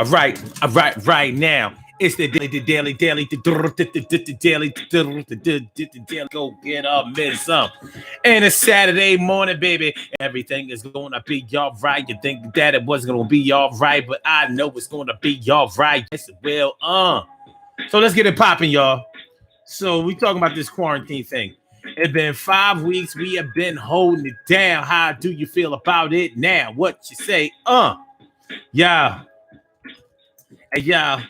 Right now. It's the daily. Go get up, miss some. And it's Saturday morning, baby. Everything is gonna be all right. You think that it wasn't gonna be all right, but I know it's gonna be all right. Yes, it will. So let's get it popping, y'all. So we talking about this quarantine thing. It's been 5 weeks. We have been holding it down. How do you feel about it now? What you say? Yeah. Yeah.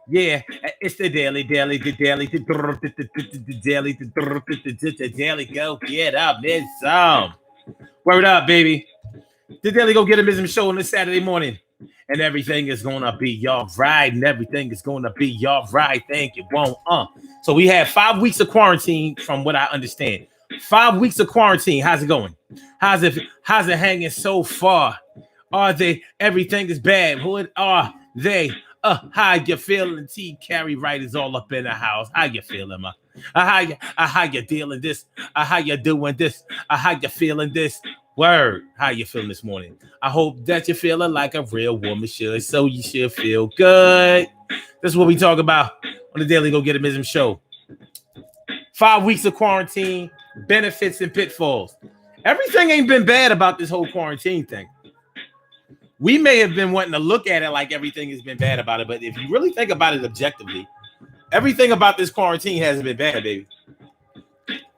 Yeah, it's the daily. Go get up, this word up, baby. The daily go get a business show on this Saturday morning, and everything is gonna be all right, and everything is gonna be all right. Thank you, won't So we had 5 weeks of quarantine, from what I understand. 5 weeks of quarantine. How's it going? How's it hanging so far? Are they everything is bad? What are they? How you feeling? T. Carry Wright is all up in the house. How you feeling, ma? How you dealing this? How you doing this? How you feeling this? Word. How you feeling this morning? I hope that you're feeling like a real woman should. So you should feel good. That's what we talk about on the Daily Go Get a Mism show. 5 weeks of quarantine, benefits and pitfalls. Everything ain't been bad about this whole quarantine thing. We may have been wanting to look at it like everything has been bad about it, but if you really think about it objectively, everything about this quarantine hasn't been bad, baby.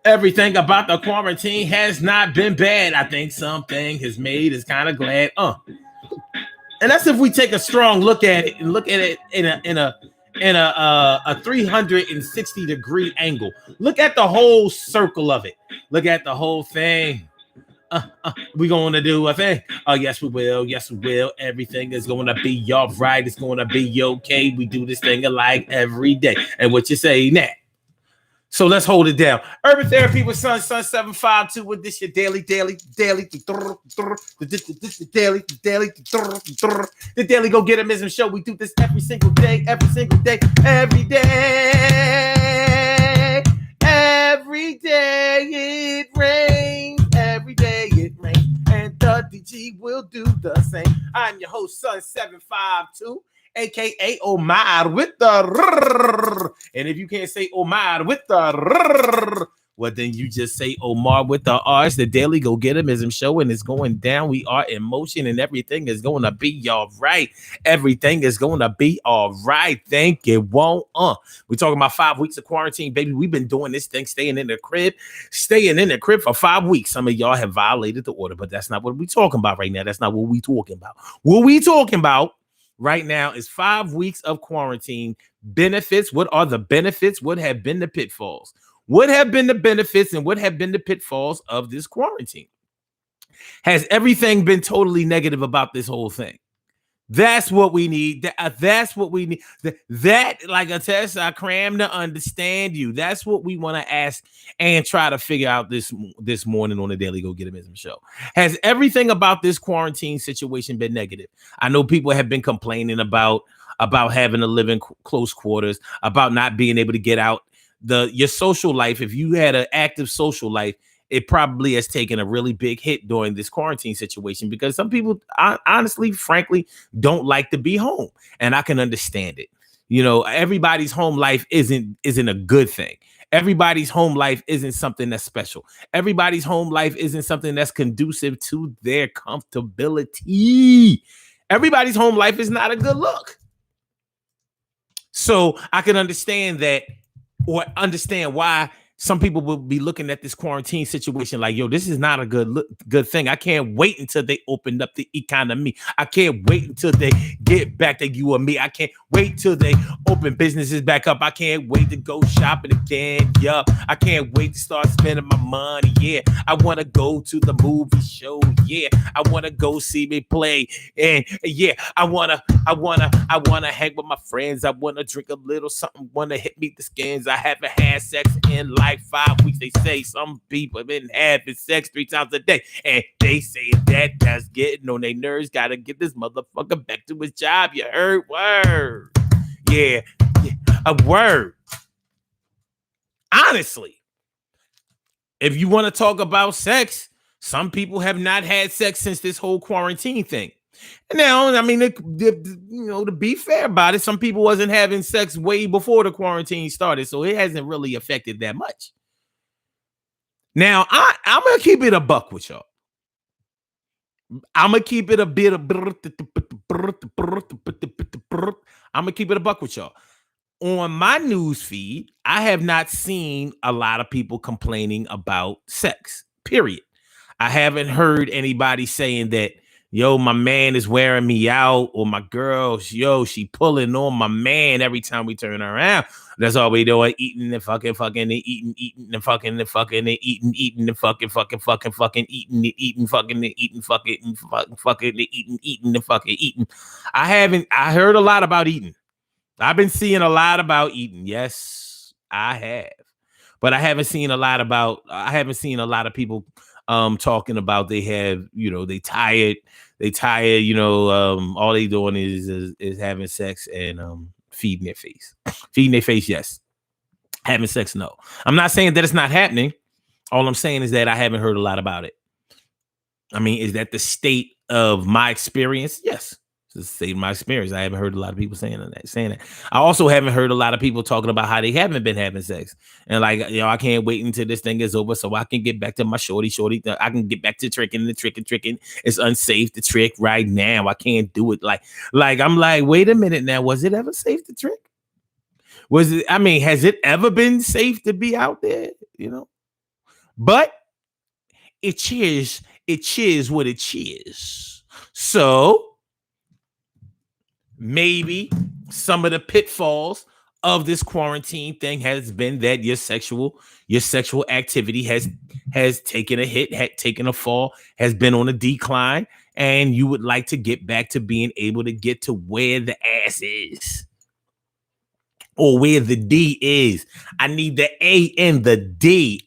Everything about the quarantine has not been bad. I think something has made us kind of glad. And that's if we take a strong look at it and look at it in a 360-degree angle. Look at the whole circle of it. Look at the whole thing. We going to do a thing. Oh, yes, we will. Yes, we will. Everything is going to be all right. It's going to be okay. We do this thing alike every day. And what you say now? So let's hold it down. Urban Therapy with Sun 752 with this your daily. The daily go get a mism show. We do this every single day. Every day it rains. Every day it rains. And the DG will do the same. I'm your host, Sun 752. AKA Omar with the rrr. And if you can't say Omar with the rrr, well, then you just say Omar with the R's. The Daily Go Get 'Emism show, and it's going down. We are in motion, and everything is going to be all right. Everything is going to be all right. Thank you. Won't We're talking about 5 weeks of quarantine, baby. We've been doing this thing, staying in the crib for 5 weeks. Some of y'all have violated the order, but that's not what we're talking about right now. That's not what we're talking about. What we talking about right now is 5 weeks of quarantine benefits. What are the benefits? What have been the pitfalls? What have been the benefits and what have been the pitfalls of this quarantine? Has everything been totally negative about this whole thing? That's what we need. That's what we need. That, like a test, I cram to understand you. That's what we want to ask and try to figure out this morning on the Daily Go Get 'Emism show. Has everything about this quarantine situation been negative? I know people have been complaining about having to live in close quarters, about not being able to get out. Your social life, if you had an active social life, it probably has taken a really big hit during this quarantine situation because some people, honestly, frankly, don't like to be home. And I can understand it. You know, everybody's home life isn't a good thing. Everybody's home life isn't something that's special. Everybody's home life isn't something that's conducive to their comfortability. Everybody's home life is not a good look. So I can understand that, or understand why some people will be looking at this quarantine situation like, yo, this is not a good thing. I can't wait until they open up the economy. I can't wait until they get back to you and me. I can't wait till they open businesses back up. I can't wait to go shopping again. Yup. I can't wait to start spending my money. Yeah. I want to go to the movie show. Yeah. I want to go see me play. And yeah, I want to hang with my friends. I want to drink a little something. Want to hit me the skins. I haven't had sex in life. 5 weeks. They say some people have been having sex 3 times a day, and they say that's getting on their nerves. Gotta get this motherfucker back to his job. You heard? Word. Yeah, a word. Honestly, if you want to talk about sex, some people have not had sex since this whole quarantine thing. Now, I mean, to be fair about it, some people wasn't having sex way before the quarantine started, so it hasn't really affected that much. Now, I'm gonna keep it a buck with y'all. I'm gonna keep it a bit of. I'm gonna keep it a buck with y'all. On my news feed, I have not seen a lot of people complaining about sex. Period. I haven't heard anybody saying that, yo, my man is wearing me out, or my girl, yo, she pulling on my man every time we turn around. That's all we doing, eating and fucking and eating and fucking and eating and fucking eating, fucking and eating, fucking and eating and fucking eating. I heard a lot about eating. I've been seeing a lot about eating. Yes, I have. But I haven't seen a lot of people talking about they have, they tired, all they doing is having sex and feeding their face. Feeding their face, yes. Having sex, no. I'm not saying that it's not happening. All I'm saying is that I haven't heard a lot about it. I mean, is that the state of my experience? Yes. To state my experience, I haven't heard a lot of people saying that. I also haven't heard a lot of people talking about how they haven't been having sex, and like, I can't wait until this thing is over so I can get back to my shorty. I can get back to tricking. It's unsafe to trick right now. I can't do it. Like I'm like, wait a minute now. Was it ever safe to trick? Has it ever been safe to be out there? But it cheers what it cheers. So maybe some of the pitfalls of this quarantine thing has been that your sexual activity has taken a hit, had taken a fall, has been on a decline, and you would like to get back to being able to get to where the ass is or where the D is. I need the A and the D.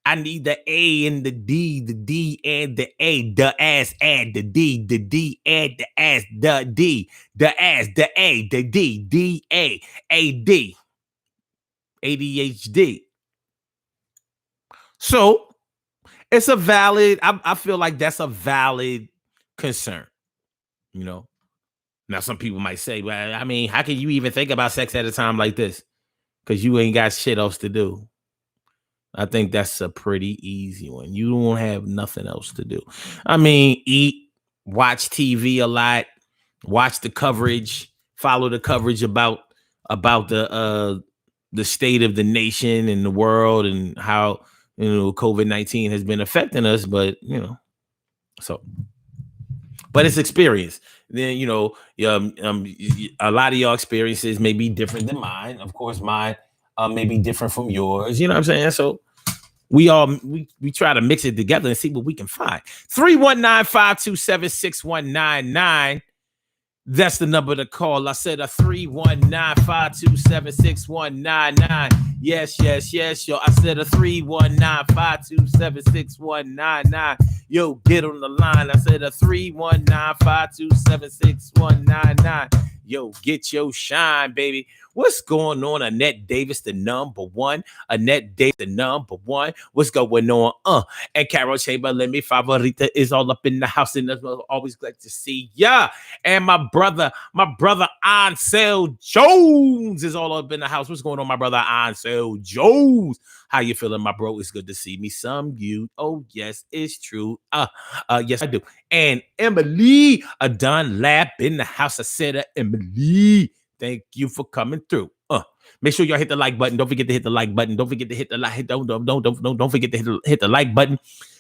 I need the A and the D and the A, the ass, add the D add the ass, the D, the ass, the A, the D, A, D, ADHD. So it's a valid, I feel like that's a valid concern, Now, some people might say, well, how can you even think about sex at a time like this? Because you ain't got shit else to do. I think that's a pretty easy one. You don't have nothing else to do. Eat, watch TV a lot, watch the coverage, follow the coverage about the state of the nation and the world and how COVID-19 has been affecting us. But but it's experience. Then a lot of y'all experiences may be different than mine. Of course, mine may be different from yours. You know what I'm saying? So we try to mix it together and see what we can find. 319-527-6199. That's the number to call. I said a 319-527-6199. Yes, yo. I said a 319-527-6199. Yo, get on the line. I said a 319-527-6199. Yo, get your shine, baby. What's going on? Annette Davis, the number one. Annette Davis, the number one. What's going on? And Carol Chamberlain, mi favorita, is all up in the house, and always glad to see ya. And my brother Ansel Jones is all up in the house. What's going on, my brother Ansel Jones? How you feeling, my bro? It's good to see me. Some you. Oh, yes, it's true. Yes, I do. And Emily, a Dunlap in the house. I said, Emily, thank you for coming through. Make sure y'all hit the like button. Don't forget to hit the like button. Don't forget to hit the like. Don't forget to hit the like button.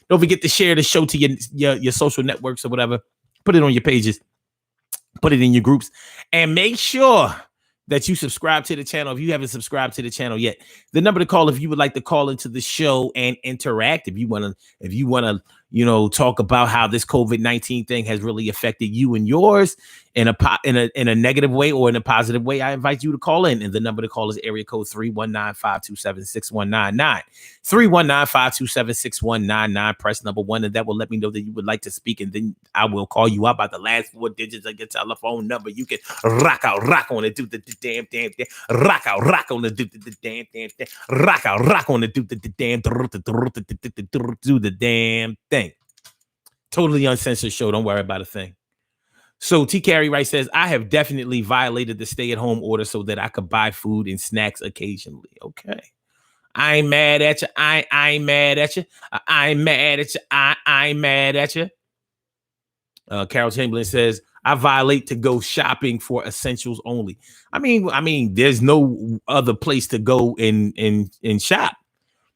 Don't forget to share the show to your social networks or whatever. Put it on your pages. Put it in your groups, and make sure that you subscribe to the channel. If you haven't subscribed to the channel yet, the number to call if you would like to call into the show and interact. If you want to, talk about how this COVID-19 thing has really affected you and yours in a negative way or in a positive way, I invite you to call in. And the number to call is area code 319-527-6199. 319-527-6199. Press number 1, and that will let me know that you would like to speak, and then I will call you out by the last 4 digits of your telephone number. You can rock on it, do the damn thing. Rock on it, do the damn thing. Rock on it, do the damn do the damn thing. Totally uncensored show. Don't worry about a thing. So T. Carey Wright says, I have definitely violated the stay-at-home order so that I could buy food and snacks occasionally. Okay. I ain't mad at you. I ain't mad at you. I ain't mad at you. I ain't mad at you. Carol Chamberlain says, I violate to go shopping for essentials only. I mean, there's no other place to go and shop.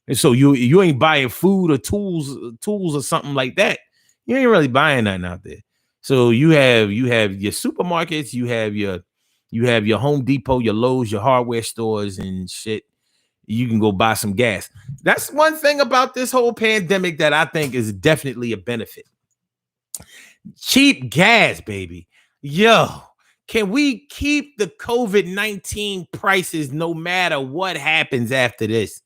And so you ain't buying food or tools or something like that. You ain't really buying nothing out there. So you have your supermarkets, you have your Home Depot, your Lowe's, your hardware stores and shit. You can go buy some gas. That's one thing about this whole pandemic that I think is definitely a benefit. Cheap gas, baby. Yo, can we keep the COVID-19 prices no matter what happens after this?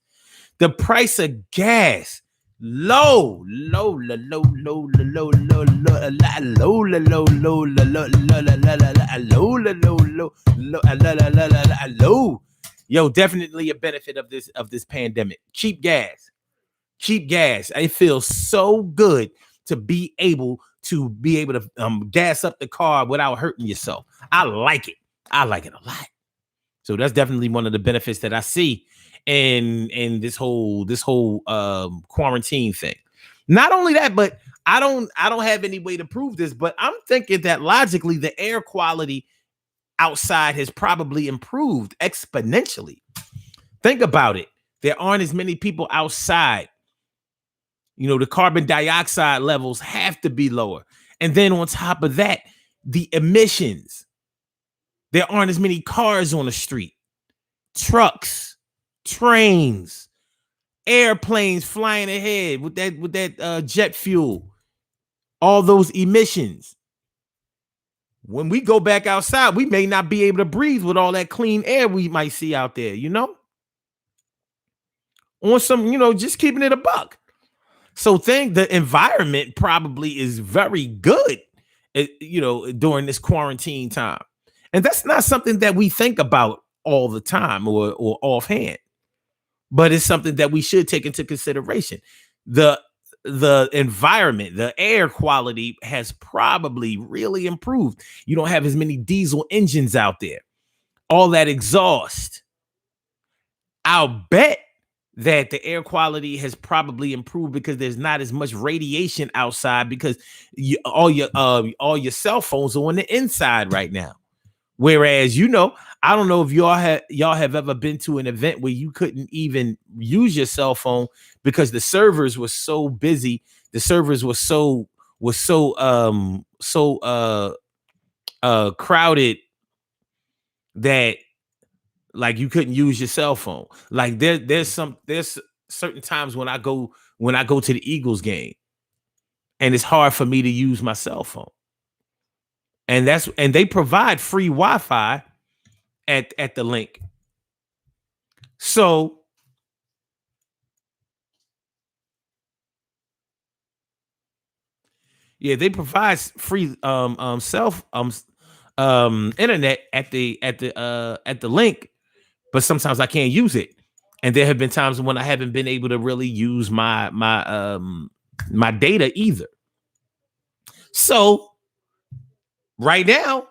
The price of gas low, low, low, low, low, low, low, low, low, low, low, low, low. Yo, definitely a benefit of this pandemic. Cheap gas. It feels so good to be able to gas up the car without hurting yourself. I like it a lot. So that's definitely one of the benefits that I see in this whole quarantine thing. Not only that, but I don't have any way to prove this, but I'm thinking that logically the air quality outside has probably improved exponentially. Think about it. There aren't as many people outside. You know, the carbon dioxide levels have to be lower. And then on top of that, the emissions. There aren't as many cars on the street. Trucks, trains, airplanes flying ahead with that jet fuel. All those emissions. When we go back outside, we may not be able to breathe with all that clean air we might see out there, you know? On some, just keeping it a buck. So the environment probably is very good, during this quarantine time. And that's not something that we think about all the time or offhand, but it's something that we should take into consideration. The environment, the air quality has probably really improved. You don't have as many diesel engines out there, all that exhaust. I'll bet that the air quality has probably improved because there's not as much radiation outside because all your cell phones are on the inside right now. Whereas, I don't know if y'all have ever been to an event where you couldn't even use your cell phone because the servers were so busy. The servers were so crowded that like you couldn't use your cell phone. Like there's certain times when I go to the Eagles game and it's hard for me to use my cell phone. And they provide free Wi-Fi at the link. So yeah, they provide free internet at the link, but sometimes I can't use it. And there have been times when I haven't been able to really use my data either. So right now,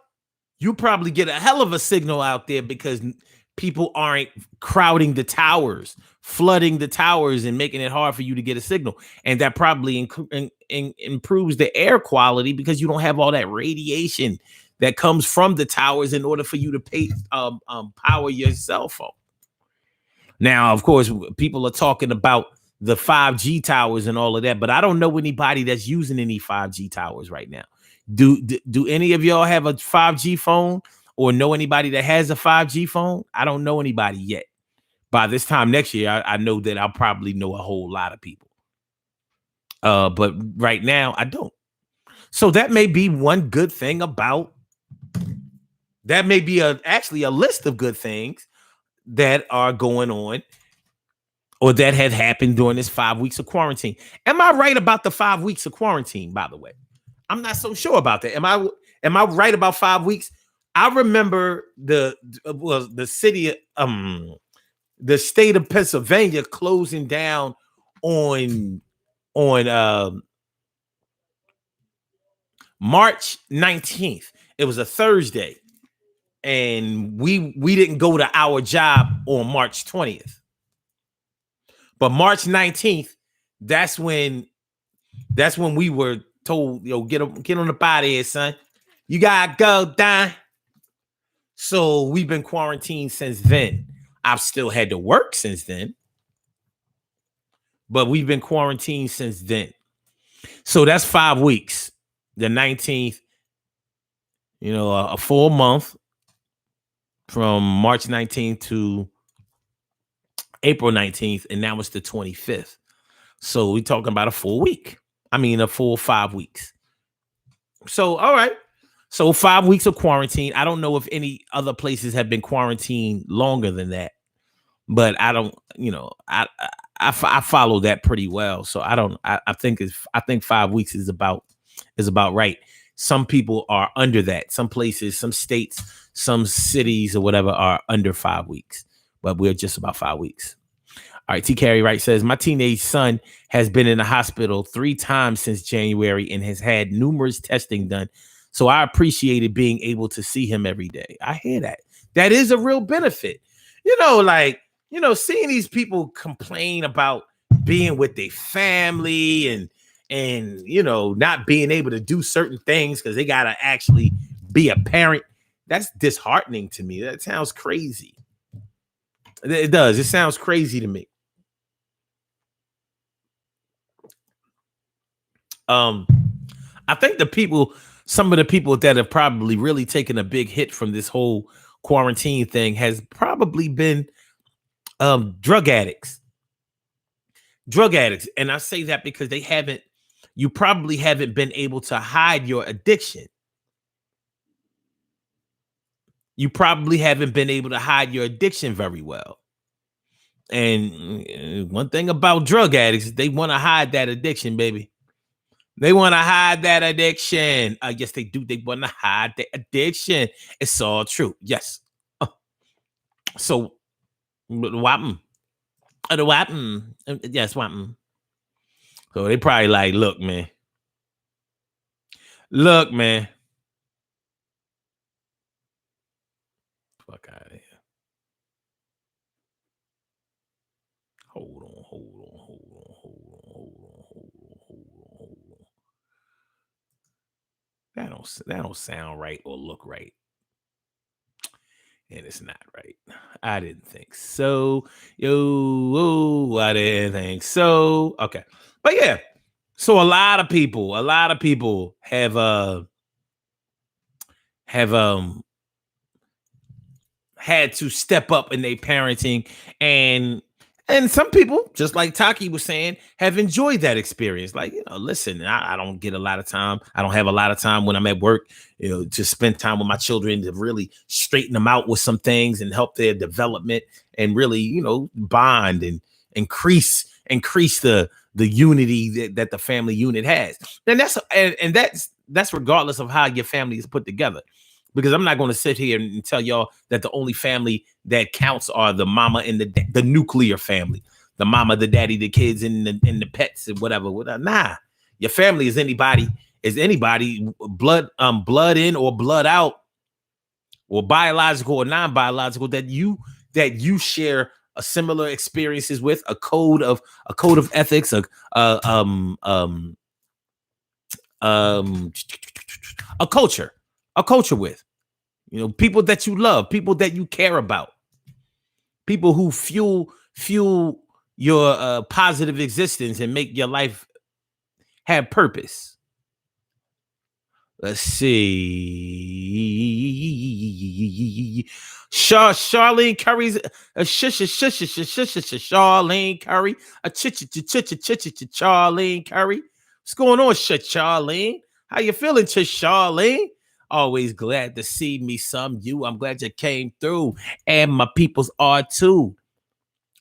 you probably get a hell of a signal out there because people aren't crowding the towers, flooding the towers and making it hard for you to get a signal. And that probably improves the air quality because you don't have all that radiation that comes from the towers in order for you to power your cell phone. Now, of course, people are talking about the 5G towers and all of that, but I don't know anybody that's using any 5G towers right now. Do any of y'all have a 5G phone or know anybody that has a 5G phone? I don't know anybody yet. By this time next year, I know that I'll probably know a whole lot of people. But right now, I don't. So that may be one good thing about. That may be actually a list of good things that are going on or that had happened during this 5 weeks of quarantine. Am I right about the 5 weeks of quarantine, by the way? I'm not so sure about that. Am I right about 5 weeks? I remember the state of Pennsylvania closing down on March 19th. It was a Thursday, and we didn't go to our job on March 20th. But March 19th, that's when we were told, get on the body here, son. You gotta go down. So we've been quarantined since then. I've still had to work since then, but we've been quarantined since then. So that's 5 weeks. The 19th, a full month from March 19th to April 19th, and now it's the 25th. So we're talking about a full week. I mean, a full 5 weeks. So, all right. So 5 weeks of quarantine. I don't know if any other places have been quarantined longer than that, but I don't, I follow that pretty well. So I think 5 weeks is about right. Some people are under that. Some places, some states, some cities or whatever are under 5 weeks, but we're just about 5 weeks. All right. T. Carey Wright says, my teenage son has been in the hospital 3 times since January and has had numerous testing done. So I appreciated being able to see him every day. I hear that. That is a real benefit. Seeing these people complain about being with their family and not being able to do certain things because they got to actually be a parent. That's disheartening to me. That sounds crazy. It does. It sounds crazy to me. I think some of the people that have probably really taken a big hit from this whole quarantine thing has probably been drug addicts. And I say that because you probably haven't been able to hide your addiction. You probably haven't been able to hide your addiction very well. And one thing about drug addicts, they want to hide that addiction, baby. They want to hide that addiction. Yes, they do. They want to hide the addiction. It's all true. Yes. So, wapping. Yes, wapping. So they probably like, look, man. Fuck out of here. Hold on. That don't sound right or look right. And it's not right. I didn't think so. I didn't think so. Okay. But yeah. So a lot of people have had to step up in their parenting, and some people, just like Taki was saying, have enjoyed that experience. Like, listen, I don't get a lot of time. I don't have a lot of time when I'm at work, to spend time with my children, to really straighten them out with some things and help their development and really, bond and increase the unity that the family unit has. And that's regardless of how your family is put together. Because I'm not going to sit here and tell y'all that the only family that counts are the mama and the nuclear family, the mama, the daddy, the kids, and the pets and whatever. Nah, your family is anybody blood in or blood out, or biological or non-biological, that you share a similar experiences with, a code of ethics, a culture with. People that you love, people that you care about, people who fuel your positive existence and make your life have purpose. Let's see. Charlene Curry's Charlene Curry, Charlene Curry. What's going on, Charlene? How you feeling, Charlene? Always glad to see me some you. I'm glad you came through, and my peoples are too.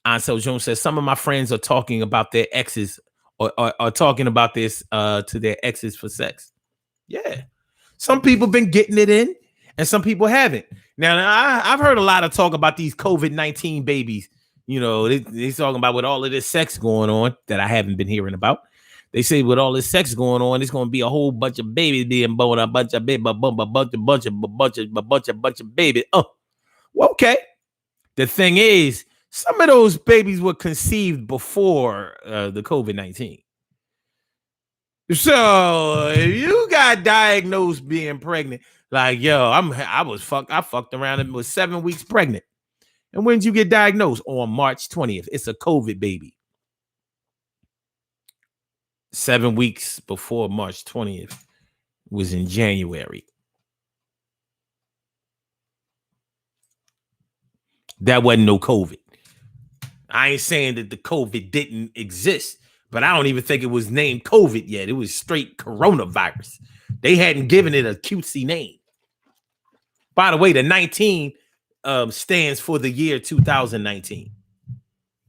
Ansel Jones says some of my friends are talking about their exes or are talking about this to their exes for sex. Yeah, some people been getting it in, and some people haven't. Now I've heard a lot of talk about these COVID-19 babies. They talking about with all of this sex going on that I haven't been hearing about. They say with all this sex going on, it's going to be a whole bunch of babies being born, a bunch of babies, a bunch of babies. Oh, well, okay. The thing is, some of those babies were conceived before the COVID-19. So if you got diagnosed being pregnant, like I fucked around and was 7 weeks pregnant. And when did you get diagnosed? On March 20th. It's a COVID baby. 7 weeks before March 20th was in January. That wasn't no COVID. I ain't saying that the COVID didn't exist, but I don't even think it was named COVID yet. It was straight coronavirus. They hadn't given it a cutesy name. By the way, the 19 stands for the year 2019.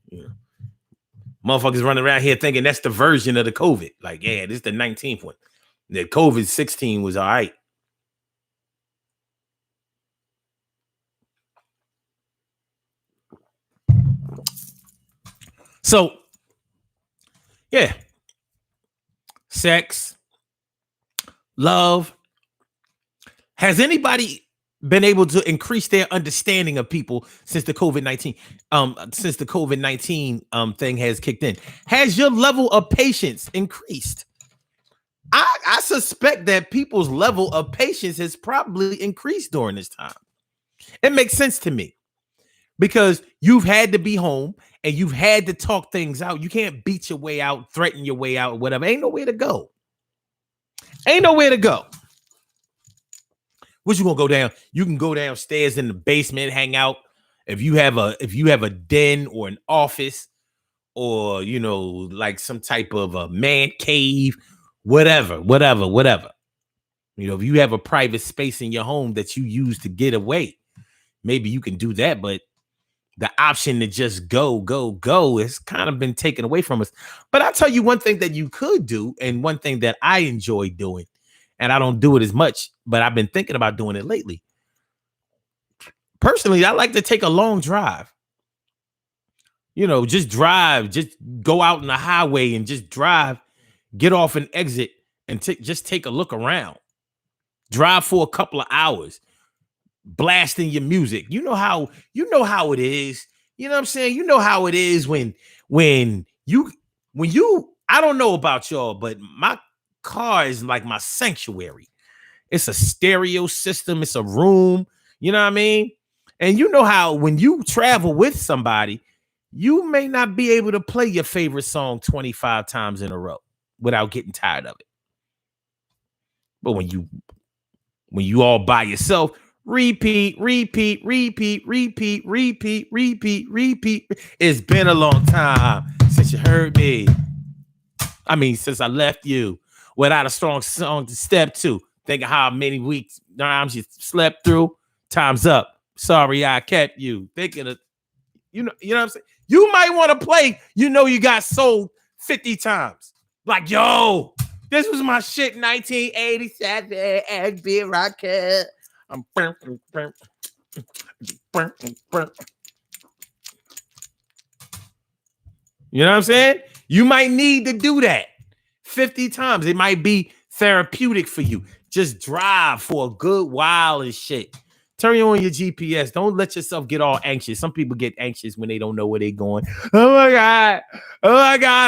Yeah. Motherfuckers running around here thinking that's the version of the COVID. Like, yeah, this is the 19th one. The COVID-16 was all right. So, yeah. Sex, love. Has anybody been able to increase their understanding of people since the COVID-19 thing has kicked in? Has your level of patience increased? I suspect that people's level of patience has probably increased during this time. It makes sense to me because you've had to be home and you've had to talk things out. You can't beat your way out, threaten your way out, whatever. Ain't nowhere to go. Ain't nowhere to go. What you gonna go down? You can go downstairs in the basement, hang out. If you have a den or an office, or like some type of a man cave, whatever. If you have a private space in your home that you use to get away, maybe you can do that. But the option to just go has kind of been taken away from us. But I'll tell you one thing that you could do, and one thing that I enjoy doing. And I don't do it as much, but I've been thinking about doing it lately. Personally, I like to take a long drive. Just drive, just go out on the highway and just drive, get off an exit and just take a look around. Drive for a couple of hours, blasting your music. You know how it is. You know what I'm saying? You know how it is when you, I don't know about y'all, but my car is like my sanctuary. It's a stereo system. It's a room. You know what I mean? And you know how when you travel with somebody, you may not be able to play your favorite song 25 times in a row without getting tired of it. But when you all by yourself, repeat. It's been a long time since you heard me. I mean, since I left you without a strong song to step to. Think of how many weeks, times you slept through. Time's up. Sorry, I kept you. Thinking of, you know what I'm saying? You might want to play, you got sold 50 times. Like, yo, this was my shit in 1987. And be rocket. You know what I'm saying? You might need to do that 50 times. It might be therapeutic for you. Just drive for a good while and shit. Turn on your GPS. Don't let yourself get all anxious. Some people get anxious when they don't know where they're going. Oh my God.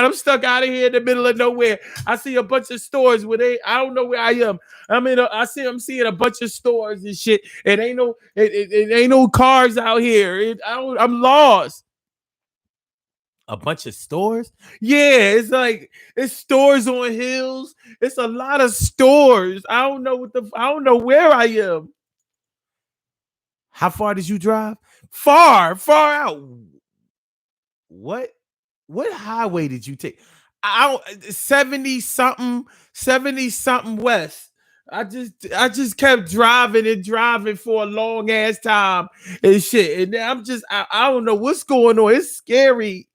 I'm stuck out of here in the middle of nowhere. I see a bunch of stores where I don't know where I am. I'm seeing a bunch of stores and shit. It ain't no cars out here. I'm lost. A bunch of stores? Yeah, it's stores on hills. It's a lot of stores. I don't know where I am. How far did you drive? Far out. What highway did you take? 70 something west. I just kept driving for a long ass time and shit. And then I don't know what's going on. It's scary.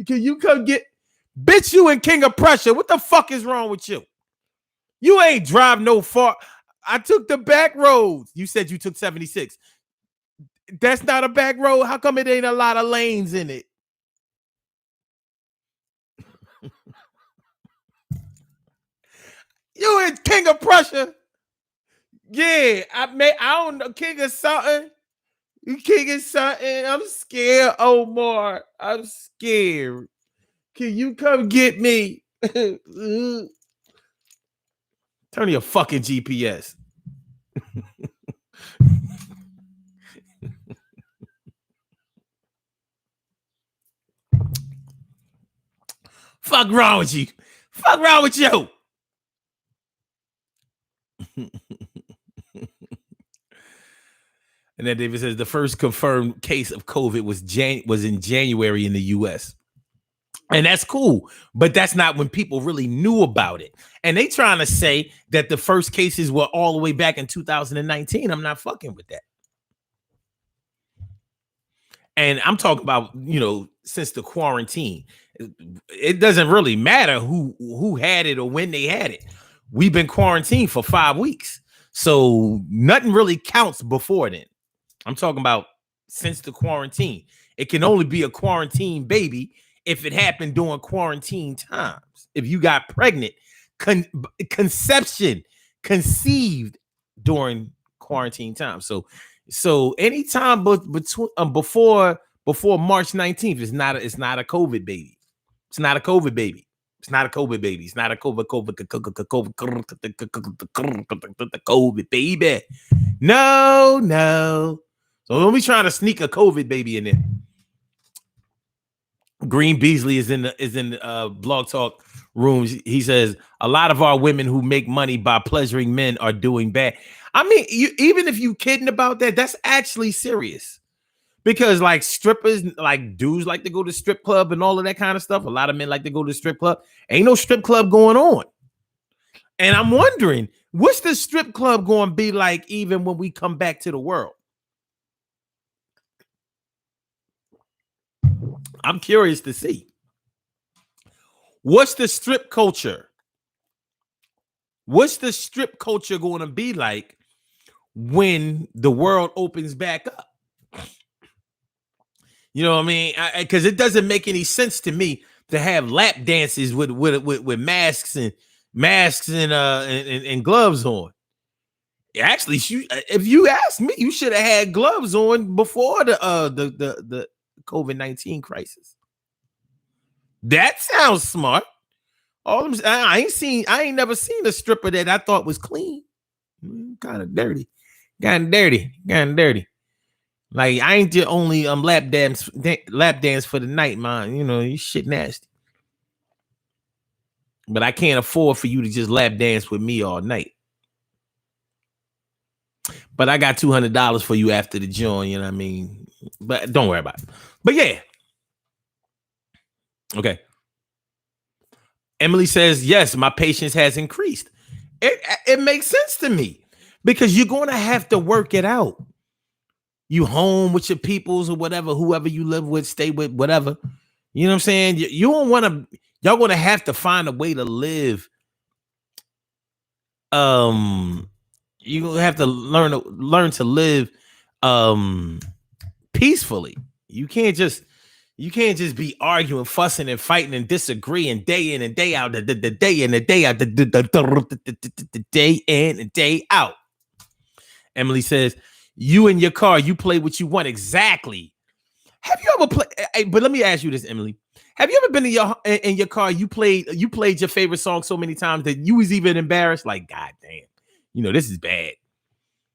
Can you come get, bitch, you in King of Prussia? What the fuck is wrong with you? You ain't drive no far. I took the back roads. You said you took 76. That's not a back road. How come it ain't a lot of lanes in it? You in King of Prussia? Yeah, I don't know, King of something. You King of something. I'm scared, Omar. I'm scared. Can you come get me? Turn your fucking GPS. Fuck wrong with you? Fuck wrong with you? And then David says the first confirmed case of COVID was in January in the U.S. And that's cool, but that's not when people really knew about it. And they trying to say that the first cases were all the way back in 2019. I'm not fucking with that. And I'm talking about, since the quarantine. It doesn't really matter who had it or when they had it. We've been quarantined for 5 weeks. So nothing really counts before then. I'm talking about since the quarantine. It can only be a quarantine baby if it happened during quarantine times. If you got pregnant, conceived during quarantine time. So anytime before March 19th, it's not a COVID baby. It's not a COVID baby. It's not a COVID baby. It's not a COVID baby. No. So don't be trying to sneak a COVID baby in there. Green Beasley is in the blog talk rooms. He says a lot of our women who make money by pleasuring men are doing bad. I mean, even if you kidding about that, that's actually serious. Because like strippers, like dudes like to go to strip club and all of that kind of stuff. A lot of men like to go to strip club. Ain't no strip club going on. And I'm wondering, what's the strip club going to be like even when we come back to the world? I'm curious to see. What's the strip culture? What's the strip culture going to be like when the world opens back up? You know what I mean? Because it doesn't make any sense to me to have lap dances with masks and gloves on. Actually, if you ask me, you should have had gloves on before the COVID-19 crisis. That sounds smart. I ain't never seen a stripper that I thought was clean. Kind of dirty. Like I ain't the only lap dance for the night, man. You shit nasty. But I can't afford for you to just lap dance with me all night. But I got $200 for you after the joint, you know what I mean? But don't worry about it. But yeah. Okay. Emily says, yes, my patience has increased. It makes sense to me because you're going to have to work it out. You home with your peoples or whatever, whoever you live with, stay with, whatever. You know what I'm saying? You don't want to, y'all going to have to find a way to live. You're going to have to learn to live peacefully. You can't just be arguing, fussing, and fighting and disagreeing day in and day out, the day in and day out, the day in and day out. Emily says, you in your car, you play what you want. Exactly. Have you ever played? But let me ask you this, Emily. Have you ever been in your car? You played your favorite song so many times that you was even embarrassed. Like, God damn, this is bad.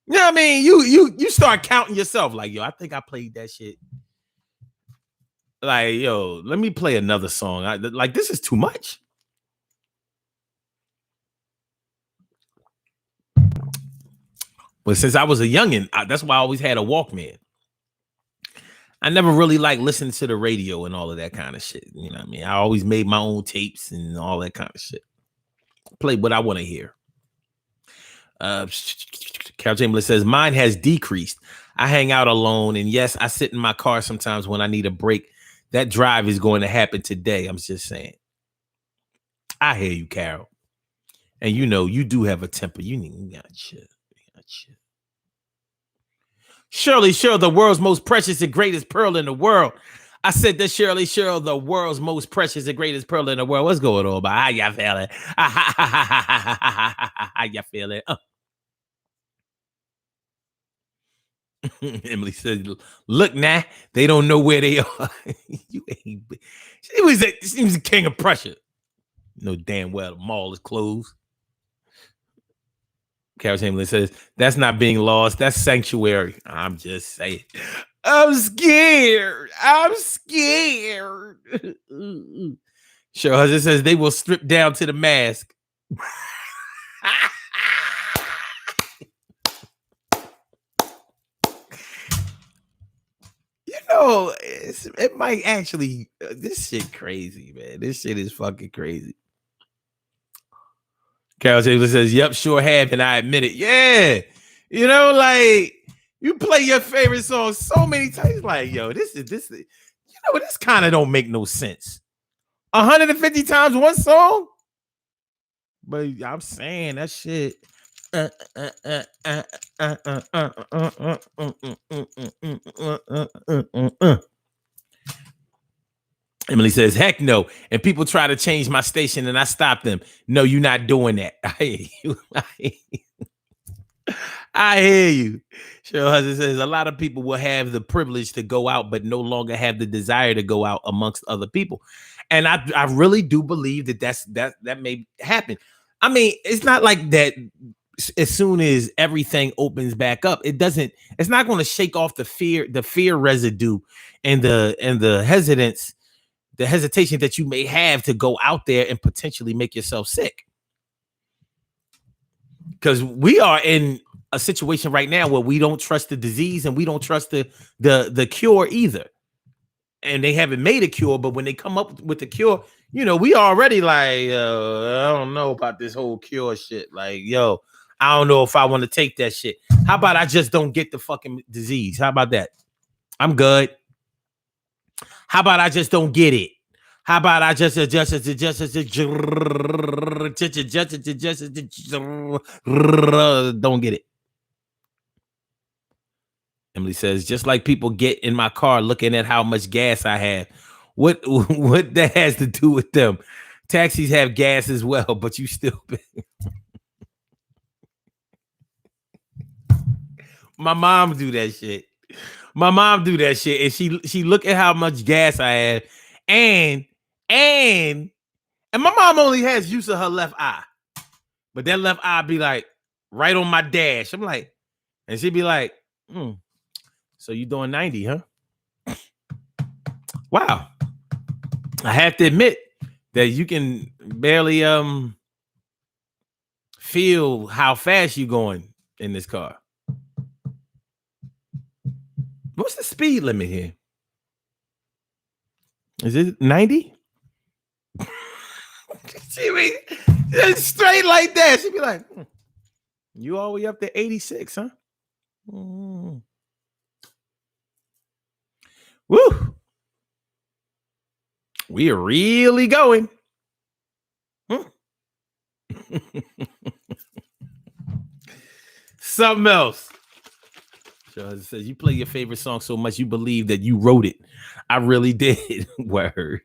You know what I mean? You start counting yourself. Like, yo, I think I played that shit. Like, yo, let me play another song. Like, this is too much. But since I was a youngin', that's why I always had a Walkman. I never really liked listening to the radio and all of that kind of shit. You know what I mean? I always made my own tapes and all that kind of shit. Play what I want to hear. Carol Chamberlain says, mine has decreased. I hang out alone. And yes, I sit in my car sometimes when I need a break. That drive is going to happen today. I'm just saying. I hear you, Carol. And you do have a temper. You got shit. Surely, the world's most precious and greatest pearl in the world. I said that Cheryl, the world's most precious and greatest pearl in the world. What's going on, man? How y'all feeling? How y'all feeling? Emily said, "Look now, they don't know where they are." You ain't. She was a king of Prussia. No damn well the mall is closed. Carol Chamberlain says, "That's not being lost. That's sanctuary." I'm just saying. I'm scared. Sure, husband says they will strip down to the mask. You know, it might actually. This shit crazy, man. This shit is fucking crazy. Carol Chamberlain says, "Yep, sure have, and I admit it." Yeah, you know, like you play your favorite song so many times, like, yo, this. You know, this kind of don't make no sense. 150 times one song, but I'm saying that shit. Emily says, "Heck no." And people try to change my station and I stop them. No, you're not doing that. I hear you. I hear you. Cheryl Hudson says, "A lot of people will have the privilege to go out, but no longer have the desire to go out amongst other people." And I really do believe that may happen. I mean, it's not like that as soon as everything opens back up, it's not going to shake off the fear residue and the hesitation that you may have to go out there and potentially make yourself sick. Because we are in a situation right now where we don't trust the disease and we don't trust the cure either. And they haven't made a cure, but when they come up with the cure, you know, we already like, I don't know about this whole cure shit. Like, yo, I don't know if I want to take that shit. How about I just don't get the fucking disease? How about that? I'm good. How about I just don't get it? How about I just don't get it? Emily says, "Just like people get in my car looking at how much gas I have. What that has to do with them? Taxis have gas as well, but you still pay." My mom do that shit. And she look at how much gas I have, and my mom only has use of her left eye, but that left eye be like right on my dash. I'm like, and she'd be like, "So you doing 90, huh?" Wow. I have to admit that you can barely feel how fast you going in this car. What's the speed limit here? Is it 90? She be straight like that. She'd be like, "You all the way up to 86, huh?" Woo. We are really going. Something else. It says, "You play your favorite song so much you believe that you wrote it." I really did. Word.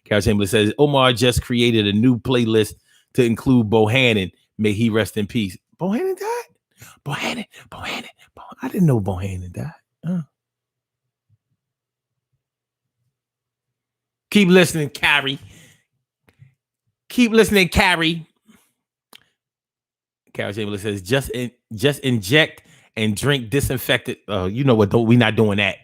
Carol Chamberlain says, "Omar just created a new playlist to include Bohannon. May he rest in peace." Bohannon died? Bohannon. I didn't know Bohannon died. Keep listening, Carrie. Carol Chamberlain says, just inject and drink disinfectant. You know what? We're not doing that.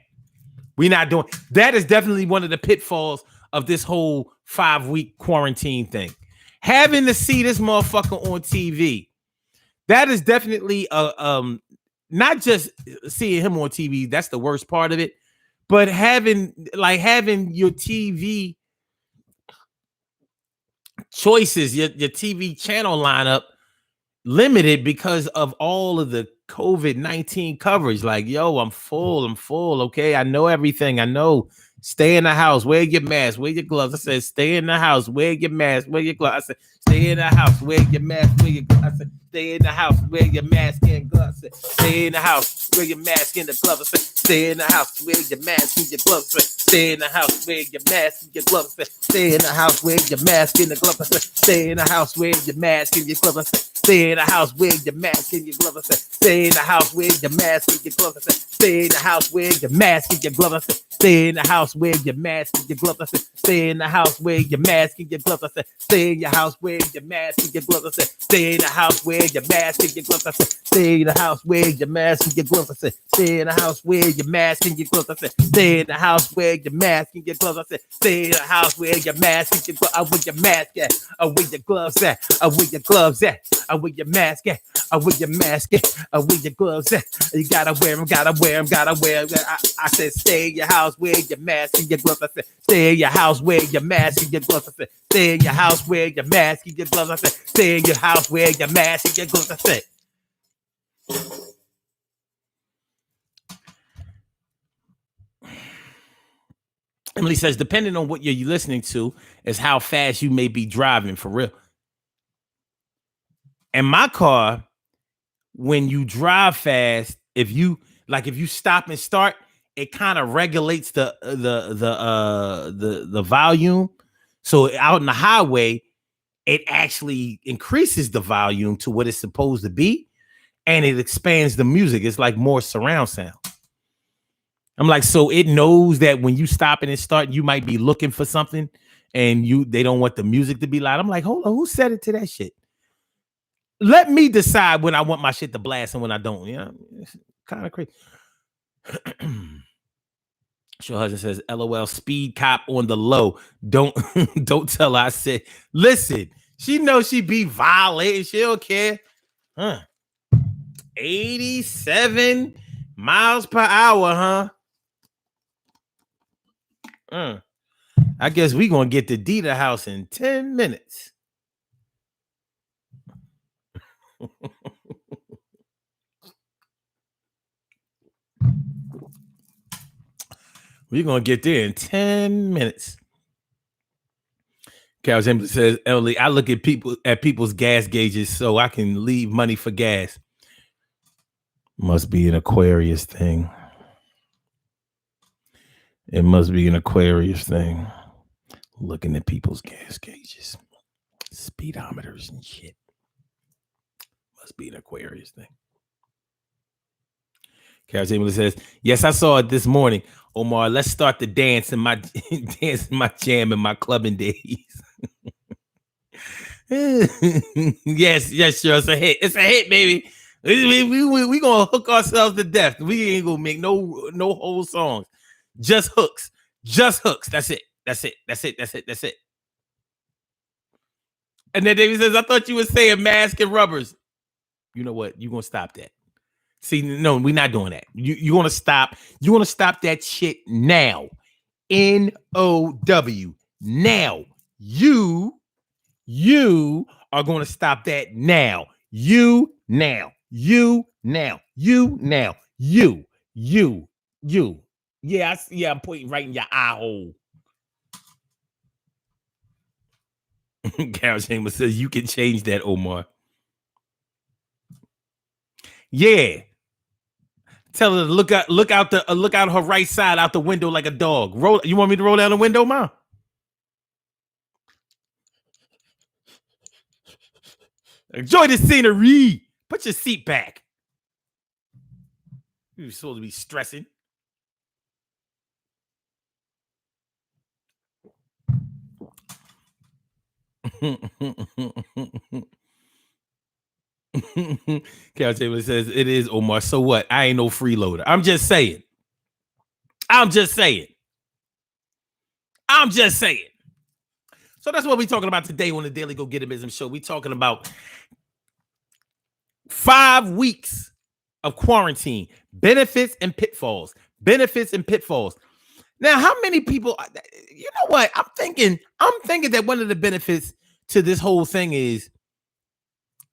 That is definitely one of the pitfalls of this whole 5-week quarantine thing. Having to see this motherfucker on TV. That is definitely not just seeing him on TV. That's the worst part of it. But having your TV choices, your TV channel lineup limited because of all of the COVID-19 coverage. Like, yo, I'm full. Okay, I know everything. I know. Stay in the house. Wear your mask. Wear your gloves. I said, stay in the house. Wear your mask. Wear your gloves. I said, stay in the house. Wear your mask. Wear your gloves. I said, stay in the house. Wear your mask and gloves. I said, stay in the house. Wear your mask and the gloves. I said, stay in the house. Wear your mask and your gloves. I said, Stay in the house, wear your mask and your gloves. Stay in the house, wear your mask and the gloves. Stay in the house, wear your mask and your gloves. Stay in the house, wear your mask and your gloves. Stay in the house, wear your mask and your gloves. Stay in the house, wear your mask and your gloves. Stay in the house, wear your mask and your gloves. Stay in the house, wear your mask and your gloves. Stay in your house, wear your mask and your gloves. Stay in the house, wear your mask and your gloves. Stay in the house, wear your mask and your gloves. Stay in the house, wear your mask and your gloves. Stay in the house, wear your mask and your gloves. Stay in the house, wear your mask and your gloves. I wear your mask at. I wear your gloves at. I wear your gloves at. I wear your mask at. I wear your mask at. I wear your gloves at. You gotta wear them, gotta wear them, gotta wear them. I said, stay in your house, wear your mask and your gloves. I said, stay in your house, wear your mask and your gloves. I said, stay in your house, wear your mask and your gloves. I said, stay in your house, wear your mask and your gloves. I said. Emily says, depending on what you're listening to, is how fast you may be driving for real. In my car, when you drive fast, if you stop and start, it kind of regulates the volume. So out in the highway, it actually increases the volume to what it's supposed to be, and it expands the music. It's like more surround sound. I'm like, so it knows that when you stop and start, you might be looking for something, and they don't want the music to be loud. I'm like, hold on, who set it to that shit? Let me decide when I want my shit to blast and when I don't. You know, it's kind of crazy. Your husband says, LOL, speed cop on the low. Don't tell her I said, listen, she knows she be violating. She don't care. 87 miles per hour, huh? I guess we gonna get to Dita house in 10 minutes. We're gonna get there in 10 minutes. Carol simply says, Emily, I look at people's gas gauges so I can leave money for gas. Must be an Aquarius thing. It must be an Aquarius thing. Looking at people's gas gauges, speedometers and shit. Must be an Aquarius thing. Carol simply says, yes, I saw it this morning. Omar, let's start the dance in my jam in my clubbing days. yes, sure. It's a hit. It's a hit, baby. We gonna hook ourselves to death. We ain't gonna make no whole songs. Just hooks. That's it. And then David says, I thought you were saying mask and rubbers. You know what? You're gonna stop that. See, no, we're not doing that. You want to stop. You want to stop that shit now. NOW. Now. You are going to stop that now. You. Yeah, I'm pointing right in your eye hole. Carol Chambers says you can change that, Omar. Yeah. Tell her to look out her right side out the window like a dog. Roll. You want me to roll down the window, Mom? Enjoy the scenery. Put your seat back. You're supposed to be stressing. Carol Taylor says it is, Omar. So what? I ain't no freeloader. I'm just saying. So that's what we're talking about today on the Daily Go Get It Show. We're talking about 5 weeks of quarantine, benefits and pitfalls. Now, how many people? You know what? I'm thinking that one of the benefits to this whole thing is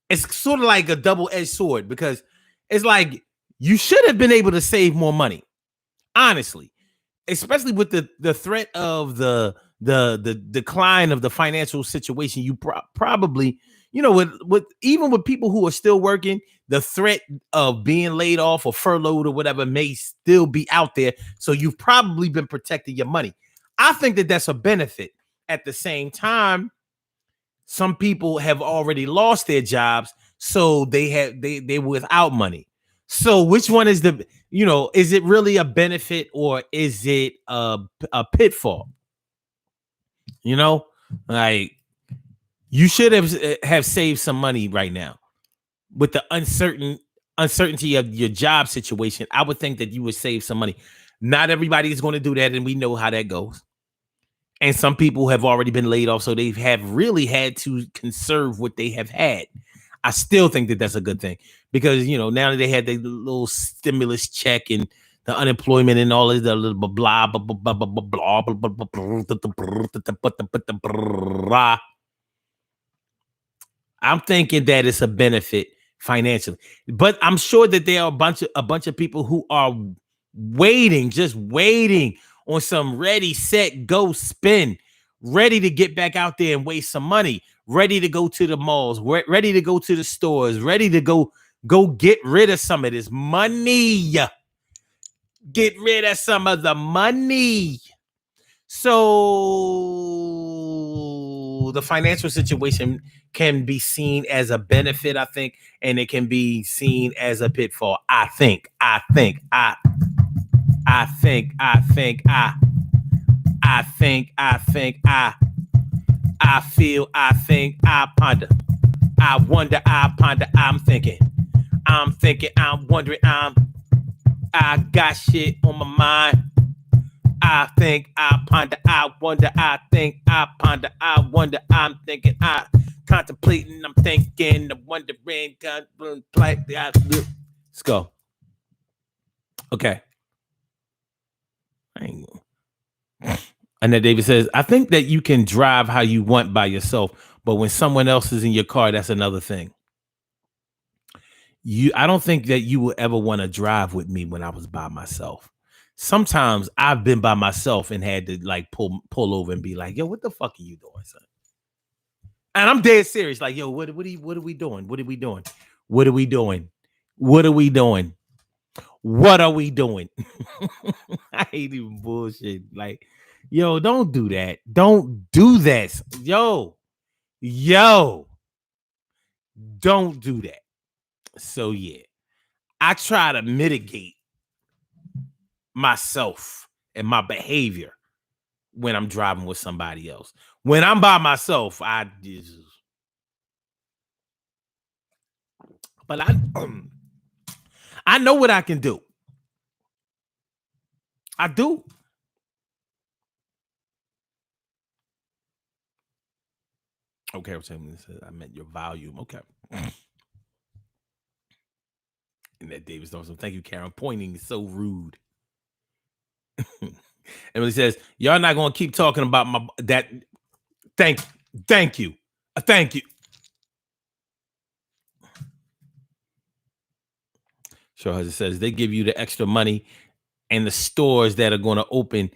it's sort of like a double-edged sword, because it's like you should have been able to save more money, honestly, especially with the threat of the decline of the financial situation. You probably with even with people who are still working, the threat of being laid off or furloughed or whatever may still be out there. So you've probably been protecting your money. I think that that's a benefit. At the same time, some people have already lost their jobs, so they without money. So which one is is it really a benefit or is it a pitfall? Like you should have saved some money right now with the uncertainty of your job situation. I would think that you would save some money. Not everybody is going to do that, and we know how that goes. And some people have already been laid off, so they have really had to conserve what they have had. I still think that that's a good thing because, now that they had the little stimulus check and the unemployment and all of the little blah, blah, blah, blah, blah, blah, blah. I'm thinking that it's a benefit financially, but I'm sure that there are a bunch of people who are just waiting on some ready, set, go, spin, ready to get back out there and waste some money, ready to go to the malls, ready to go to the stores, ready to go get rid of some of this money. Get rid of some of the money. So the financial situation can be seen as a benefit, I think, and it can be seen as a pitfall. I feel, I ponder, I wonder, I ponder, I'm thinking, I'm wondering, I got shit on my mind. I think, I ponder, I wonder, I think, I ponder, I wonder, I'm thinking, I contemplating, I'm thinking, I'm wondering, let's go. Okay. And then David says, I think that you can drive how you want by yourself, but when someone else is in your car, that's another thing. I don't think that you will ever want to drive with me when I was by myself. Sometimes I've been by myself and had to like pull over and be like, yo, what the fuck are you doing, son? And I'm dead serious. Like, yo, what are we doing? What are we doing? What are we doing? What are we doing? What are we doing? I hate even bullshit. Like, yo, don't do that. Don't do that. Yo, don't do that. So yeah, I try to mitigate myself and my behavior when I'm driving with somebody else. When I'm by myself, but I know what I can do. I do. Okay, I meant your volume. Okay. And that Davis Thompson. Thank you, Karen. Pointing is so rude. Emily says, y'all not gonna keep talking about that. Thank you. Thank you. Sure, as it says, they give you the extra money and the stores that are going to open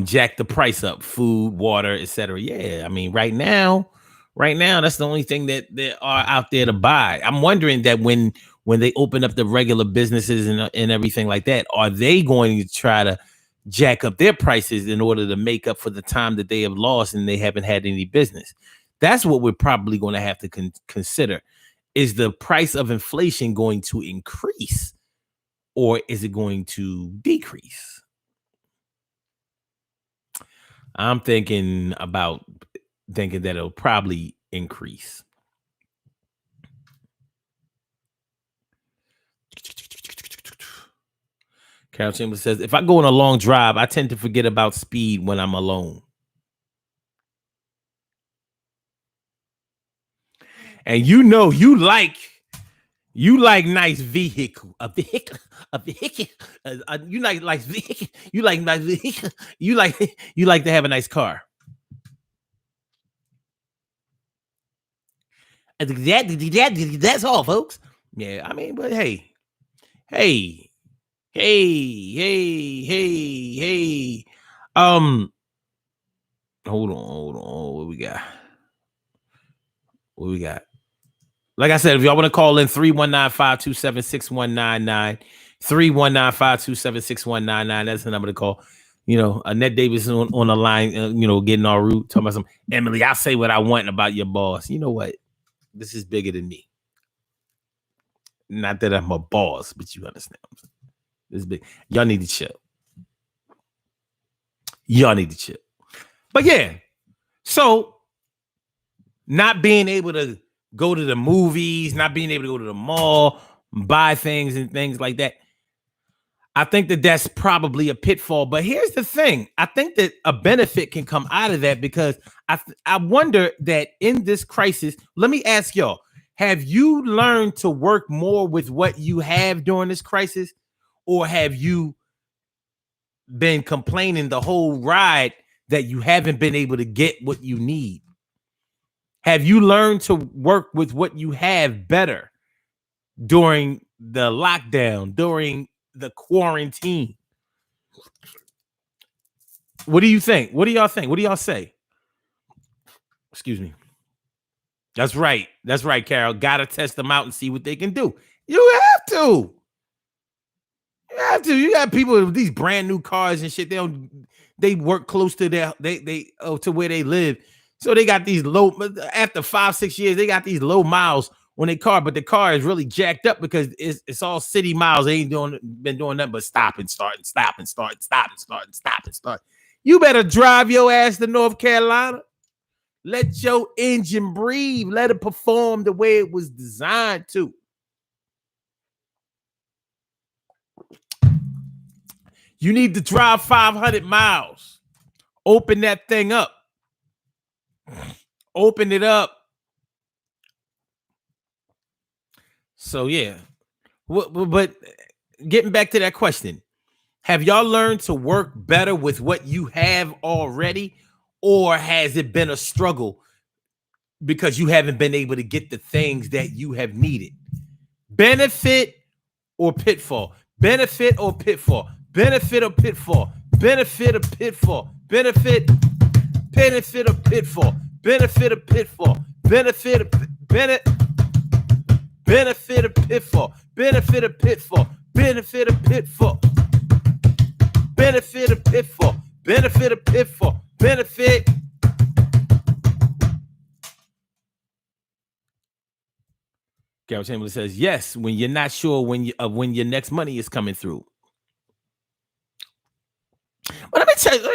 jack the price up, food, water, etc. Yeah, I mean, right now, that's the only thing that are out there to buy. I'm wondering that when they open up the regular businesses and everything like that, are they going to try to jack up their prices in order to make up for the time that they have lost and they haven't had any business? That's what we're probably going to have to consider. Is the price of inflation going to increase or is it going to decrease? I'm thinking that it'll probably increase. Carol Chambers says, if I go on a long drive, I tend to forget about speed when I'm alone. And you like nice vehicle, a vehicle. You like vehicle. You like nice vehicle. You like to have a nice car. That's all, folks. Yeah, I mean, but hey. Hold on. What we got? What we got? Like I said, if y'all want to call in 319-527-6199, 319-527-6199, that's the number to call. You know, Annette Davis on the line, you know, getting all rude, talking about some, Emily, I'll say what I want about your boss. You know what? This is bigger than me. Not that I'm a boss, but you understand. This is big. Y'all need to chill. Y'all need to chill. But yeah, so not being able to go to the movies, not being able to go to the mall, buy things and things like that. I think that that's probably a pitfall. But here's the thing. I think that a benefit can come out of that because I wonder that in this crisis, let me ask y'all, have you learned to work more with what you have during this crisis? Or have you been complaining the whole ride that you haven't been able to get what you need? Have you learned to work with what you have better during the lockdown, during the quarantine? What do you think? What do y'all think? What do y'all say? Excuse me. That's right. That's right, Carol. Gotta test them out and see what they can do. You have to. You have to. You got people with these brand new cars and shit. They work close to to where they live. So they got these low, after 5-6 years, they got these low miles on their car, but the car is really jacked up because it's all city miles. They ain't been doing nothing but stop and start and stop and start and stop and start and stop and start. You better drive your ass to North Carolina. Let your engine breathe. Let it perform the way it was designed to. You need to drive 500 miles. Open that thing up. Open it up. So, yeah. But getting back to that question, have y'all learned to work better with what you have already? Or has it been a struggle because you haven't been able to get the things that you have needed? Benefit or pitfall? Benefit or pitfall? Benefit or pitfall? Benefit or pitfall? Benefit or pitfall? Benefit or pitfall? Benefit or benefit or pitfall? Benefit or pitfall? Benefit or pitfall? Benefit or pitfall? Benefit or pitfall? Benefit. Carol Chamberlain says, yes, when you're not sure when your next money is coming through. But let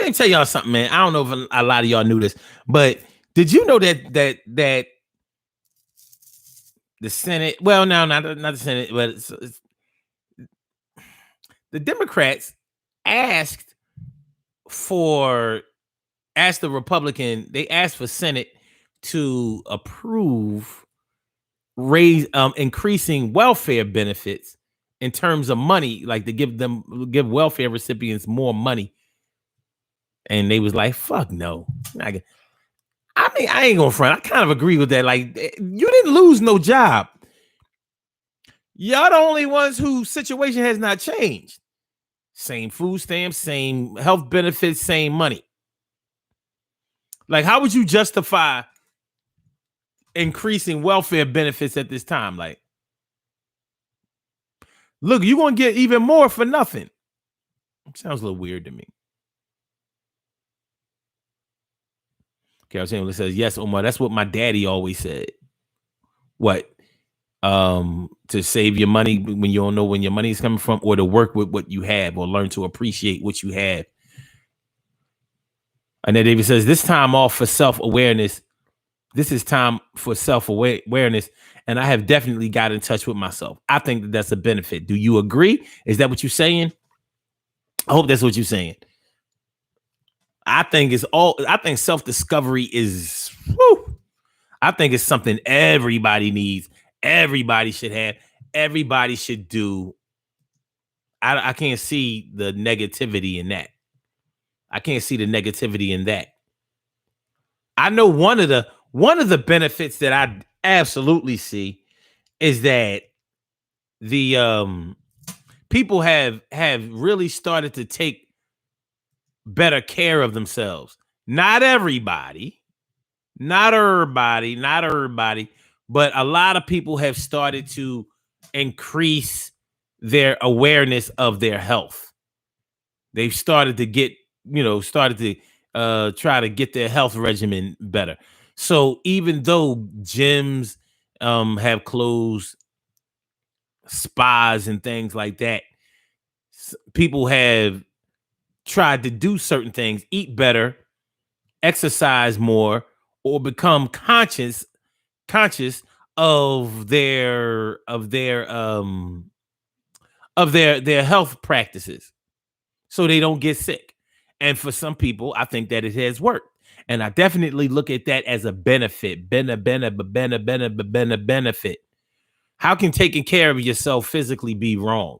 me tell y'all something, man. I don't know if a lot of y'all knew this, but did you know that the Senate, well, no, not the Senate, but it's, the Democrats asked the Republican, they asked for Senate to approve increasing welfare benefits in terms of money, like to give welfare recipients more money. And they was like, fuck no. I mean, I ain't gonna front. I kind of agree with that. Like, you didn't lose no job. Y'all the only ones whose situation has not changed. Same food stamps, same health benefits, same money. Like, how would you justify increasing welfare benefits at this time? Like, look, you're going to get even more for nothing. Sounds a little weird to me. Carol Chamberlain says, yes, Omar, that's what my daddy always said. What? To save your money when you don't know when your money is coming from, or to work with what you have, or learn to appreciate what you have. And then David says, this time off for self-awareness. This is time for self-awareness. And I have definitely got in touch with myself. I think that that's a benefit. Do you agree? Is that what you're saying? I hope that's what you're saying. I think self-discovery is, I think it's something everybody needs. Everybody should have. Everybody should do. I can't see the negativity in that. I can't see the negativity in that. I know one of the benefits that I absolutely see is that the people have really started to take better care of themselves. Not everybody, Not everybody, but a lot of people have started to increase their awareness of their health. They've started to get, started to try to get their health regimen better. So even though gyms have closed, spas and things like that, people have tried to do certain things, eat better, exercise more, or become conscious of their health practices so they don't get sick. And for some people, I think that it has worked. And I definitely look at that as a benefit. Benefit. How can taking care of yourself physically be wrong?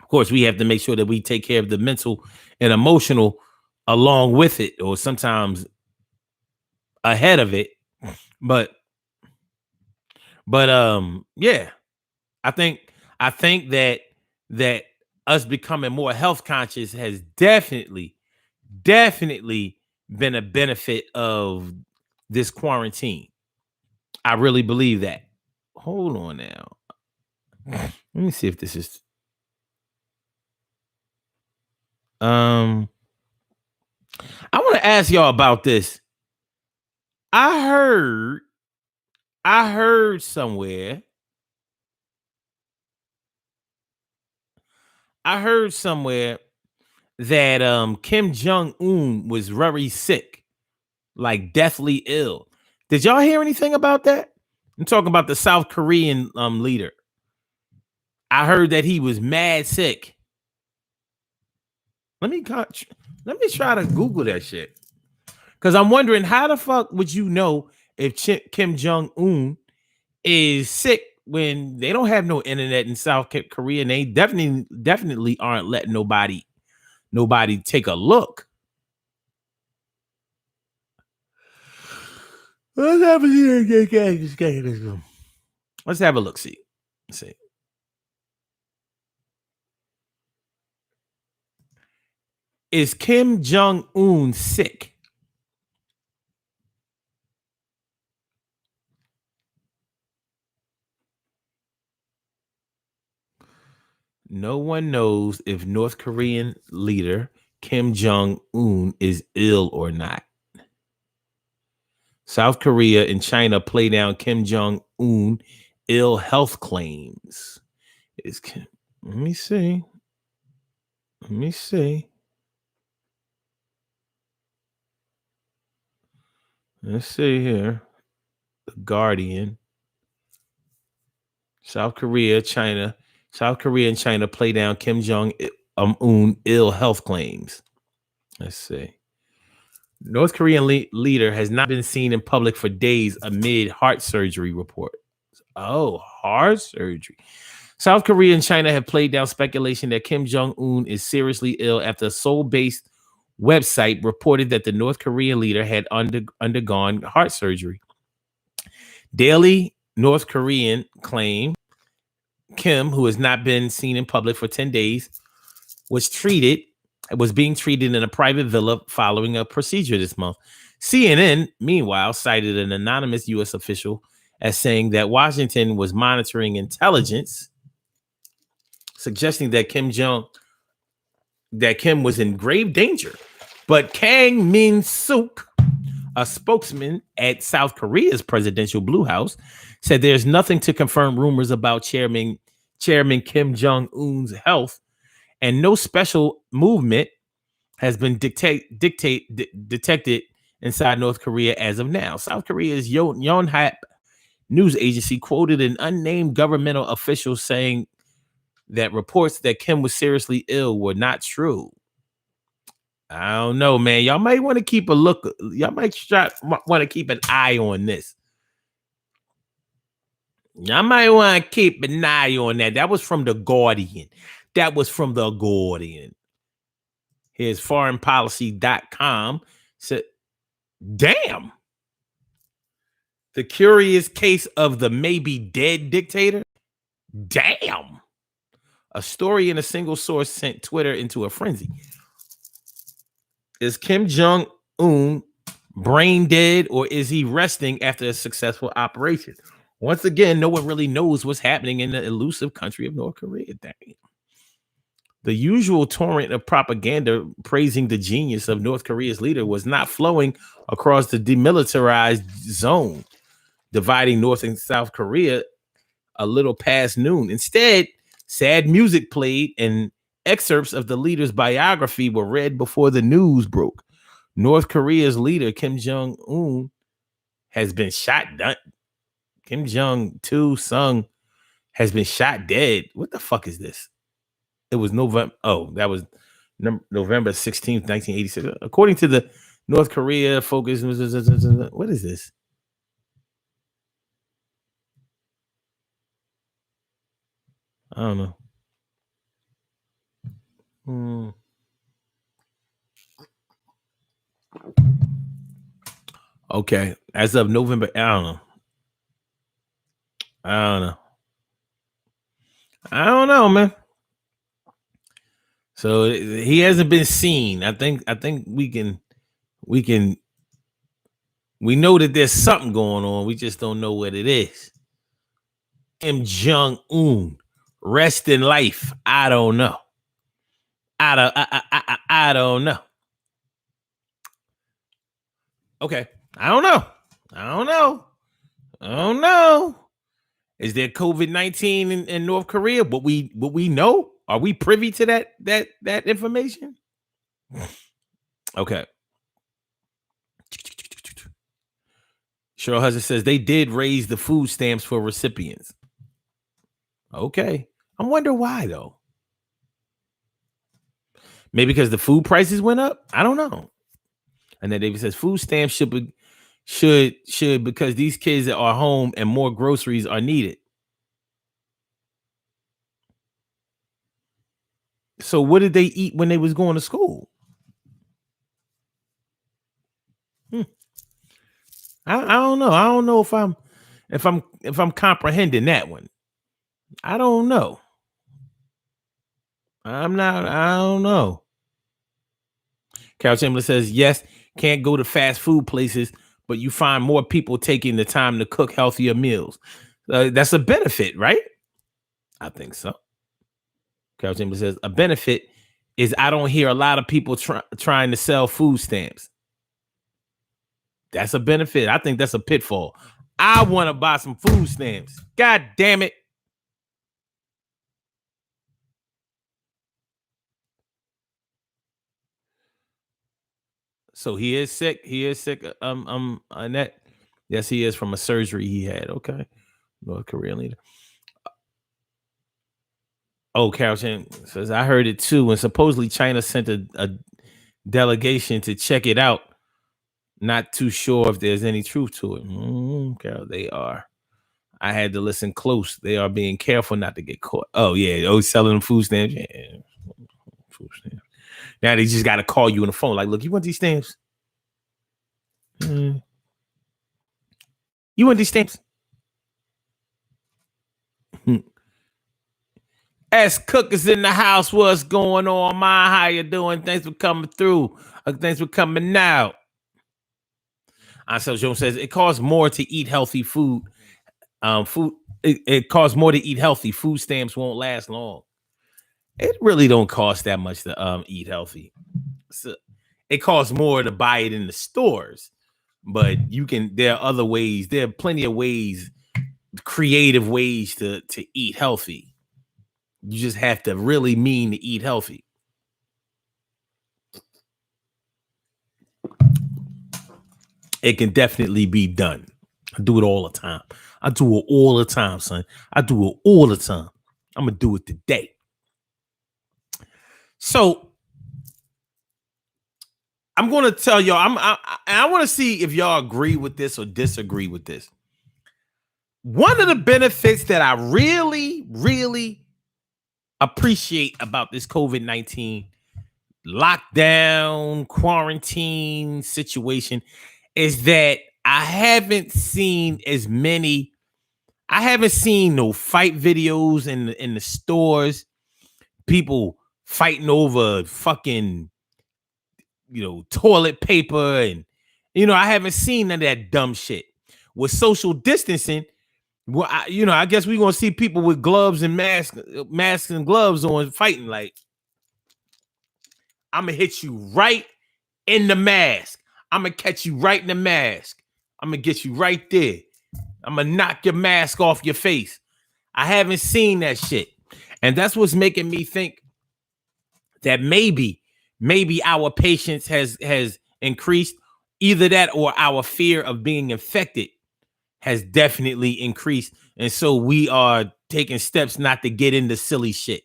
Of course, we have to make sure that we take care of the mental and emotional along with it, or sometimes ahead of it. But yeah, I think that us becoming more health conscious has definitely been a benefit of this quarantine. I really believe that. Hold on now. Let me see if this is I want to ask y'all about this. I heard somewhere that Kim Jong Un was very sick, like deathly ill. Did y'all hear anything about that? I'm talking about the South Korean leader. I heard that he was mad sick. Let me try to Google that shit, because I'm wondering, how the fuck would you know if Kim Jong Un is sick when they don't have no internet in South Korea, and they definitely aren't letting nobody take a look. Let's have a look. See. Let's see. Is Kim Jong Un sick? No one knows if North Korean leader Kim Jong Un is ill or not. South Korea and China play down Kim Jong Un ill health claims. Let me see. Let's see here. The Guardian. South Korea and China play down Kim Jong Un ill health claims. Let's see. North Korean leader has not been seen in public for days amid heart surgery report. Oh, heart surgery. South Korea and China have played down speculation that Kim Jong Un is seriously ill after a Seoul-based website reported that the North Korean leader had undergone heart surgery. Daily North Korean claim Kim, who has not been seen in public for 10 days, was being treated in a private villa following a procedure this month. CNN, meanwhile, cited an anonymous U.S. official as saying that Washington was monitoring intelligence, suggesting that Kim was in grave danger. But Kang Min-suk, a spokesman at South Korea's presidential Blue House, said there's nothing to confirm rumors about Chairman Kim Jong-un's health, and no special movement has been detected inside North Korea as of now. South Korea's Yonhap news agency quoted an unnamed governmental official saying that reports that Kim was seriously ill were not true. I don't know, man. Y'all might want to keep a look. Y'all might want to keep an eye on this. Y'all might want to keep an eye on that. That was from the Guardian. Here's foreignpolicy.com. Said, damn. The curious case of the maybe dead dictator. Damn. A story in a single source sent Twitter into a frenzy. Is Kim Jong-un brain dead, or is he resting after a successful operation? Once again, no one really knows what's happening in the elusive country of North Korea. Dang. The usual torrent of propaganda praising the genius of North Korea's leader was not flowing across the demilitarized zone, dividing North and South Korea a little past noon. Instead, sad music played and excerpts of the leader's biography were read before the news broke. North Korea's leader, Kim Jong-un, has been shot. Kim Jong-il Sung has been shot dead. What the fuck is this? It was November. Oh, that was November 16th, 1986. According to the North Korea focus. What is this? I don't know. Okay. As of November, I don't know, man. So he hasn't been seen. I think we know that there's something going on. We just don't know what it is. Kim Jong-un, rest in life. I don't know. I don't know. Okay. I don't know. Is there COVID-19 in North Korea? What we know? Are we privy to that information? Okay. Cheryl Hudson says they did raise the food stamps for recipients. Okay. I wonder why though. Maybe because the food prices went up? I don't know. And then David says food stamps should because these kids are home and more groceries are needed. So what did they eat when they was going to school? I don't know. I don't know if I'm comprehending that one. I don't know. I don't know. Carol Chamberlain says, yes, can't go to fast food places, but you find more people taking the time to cook healthier meals. That's a benefit, right? I think so. Carol Chamberlain says, a benefit is I don't hear a lot of people trying to sell food stamps. That's a benefit. I think that's a pitfall. I want to buy some food stamps. God damn it. So he is sick. Annette. Yes, he is from a surgery he had. Okay. North Korean leader. Oh, Carol Chen says, I heard it too. And supposedly China sent a delegation to check it out. Not too sure if there's any truth to it. Carol, they are. I had to listen close. They are being careful not to get caught. Oh, yeah. Oh, selling them food stamps. Yeah. Food stamps. Now they just got to call you on the phone. Like, look, you want these stamps? You want these stamps? S Cook is in the house. What's going on, Ma? How you doing? Thanks for coming through. Thanks for coming out. Ansel Jones says it costs more to eat healthy food. It costs more to eat healthy. Food stamps won't last long. It really don't cost that much to eat healthy. So it costs more to buy it in the stores, but there are other ways. There are plenty of ways, creative ways to eat healthy. You just have to really mean to eat healthy. It can definitely be done. I do it all the time. Son. I do it all the time. I'm gonna do it today. So I'm gonna tell y'all. I want to see if y'all agree with this or disagree with this. One of the benefits that I really, really appreciate about this COVID-19 lockdown, quarantine situation is that I haven't seen no fight videos in the stores, people fighting over fucking, toilet paper and, I haven't seen none of that dumb shit. With social distancing, well, I guess we're gonna see people with gloves and masks and gloves on fighting. Like, I'm gonna hit you right in the mask. I'm gonna catch you right in the mask. I'm gonna get you right there. I'm gonna knock your mask off your face. I haven't seen that shit, and that's what's making me think that maybe our patience has increased. Either that or our fear of being infected has definitely increased, and so we are taking steps not to get into silly shit.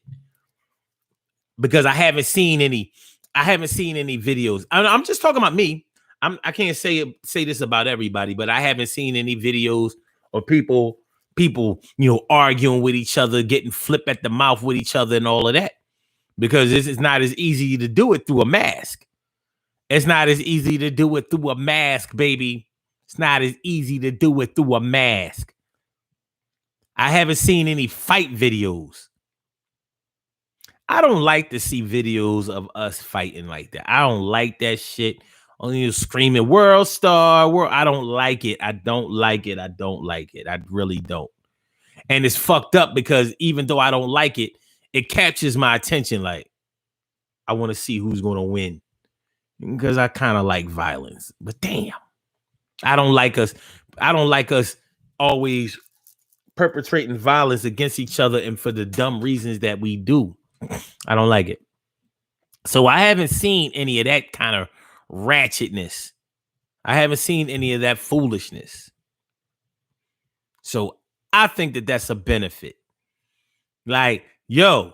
Because I haven't seen any videos. I'm just talking about me. I can't say this about everybody, but I haven't seen any videos or people arguing with each other, getting flipped at the mouth with each other and all of that. Because this is not as easy to do it through a mask. It's not as easy to do it through a mask, baby. It's not as easy to do it through a mask. I haven't seen any fight videos. I don't like to see videos of us fighting like that. I don't like that shit. Only you screaming world star, world. I don't like it. I don't like it. I don't like it. I really don't. And it's fucked up because even though I don't like it, it captures my attention. Like, I want to see who's going to win because I kind of like violence. But damn, I don't like us always perpetrating violence against each other and for the dumb reasons that we do. I don't like it. So I haven't seen any of that kind of ratchetness. I haven't seen any of that foolishness. So I think that that's a benefit. Like, yo,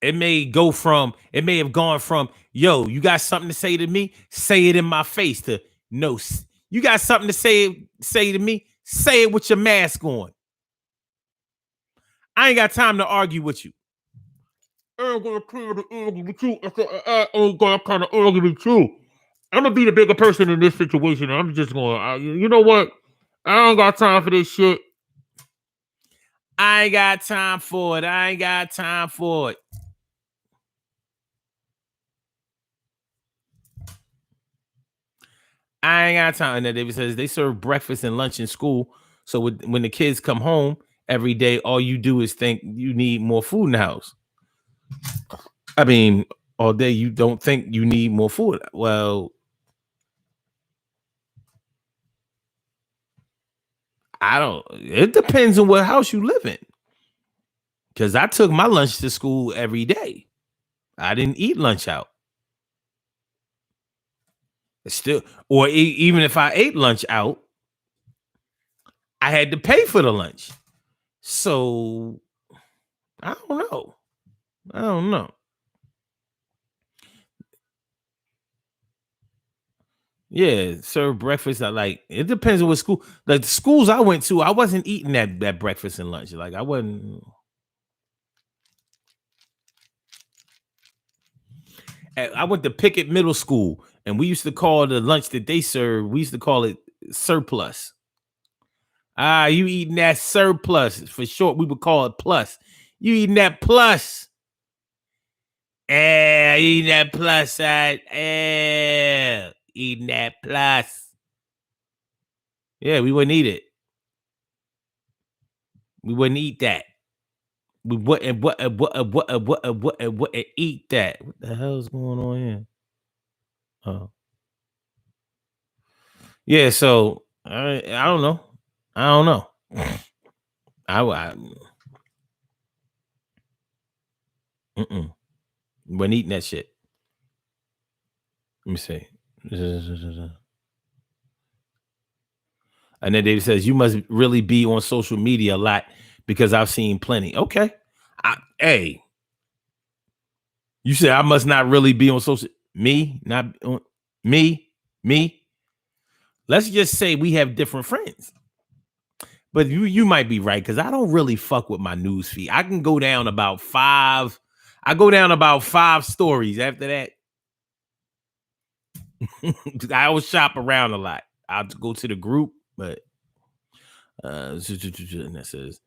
it may have gone from, yo, you got something to say to me? Say it in my face, to, no, you got something to say to me? Say it with your mask on. I ain't got time to argue with you. I ain't gonna try to argue with you. I ain't gonna kind of argue with you. I'm gonna be the bigger person in this situation. I'm just gonna, you know what? I don't got time for this shit. I ain't got time for it. I ain't got time for it. I ain't got time. And then David says they serve breakfast and lunch in school. So when the kids come home every day, all you do is think you need more food in the house. I mean, all day you don't think you need more food. Well, it depends on what house you live in. Because I took my lunch to school every day. I didn't eat lunch out. Still, or even if I ate lunch out, I had to pay for the lunch. So I don't know. Yeah, serve breakfast. It depends on what school. Like the schools I went to, I wasn't eating that breakfast and lunch. Like I wasn't. I went to Pickett Middle School, and we used to call the lunch that they serve. We used to call it surplus. You eating that surplus. For short, we would call it plus. You eating that plus. Eating that plus side. Eating that plus. Yeah, we wouldn't eat it. We wouldn't eat that. We wouldn't eat that. What the hell is going on here? Oh. Yeah, so I don't know. I wasn't eating that shit. Let me see. And then David says, you must really be on social media a lot because I've seen plenty. Okay. Hey, you said I must not really be on social. Me? Not on me? Let's just say we have different friends. But you might be right, because I don't really fuck with my news feed. I can go down about 5. I go down about 5 stories after that. I always shop around a lot. I'll go to the group, but and that says,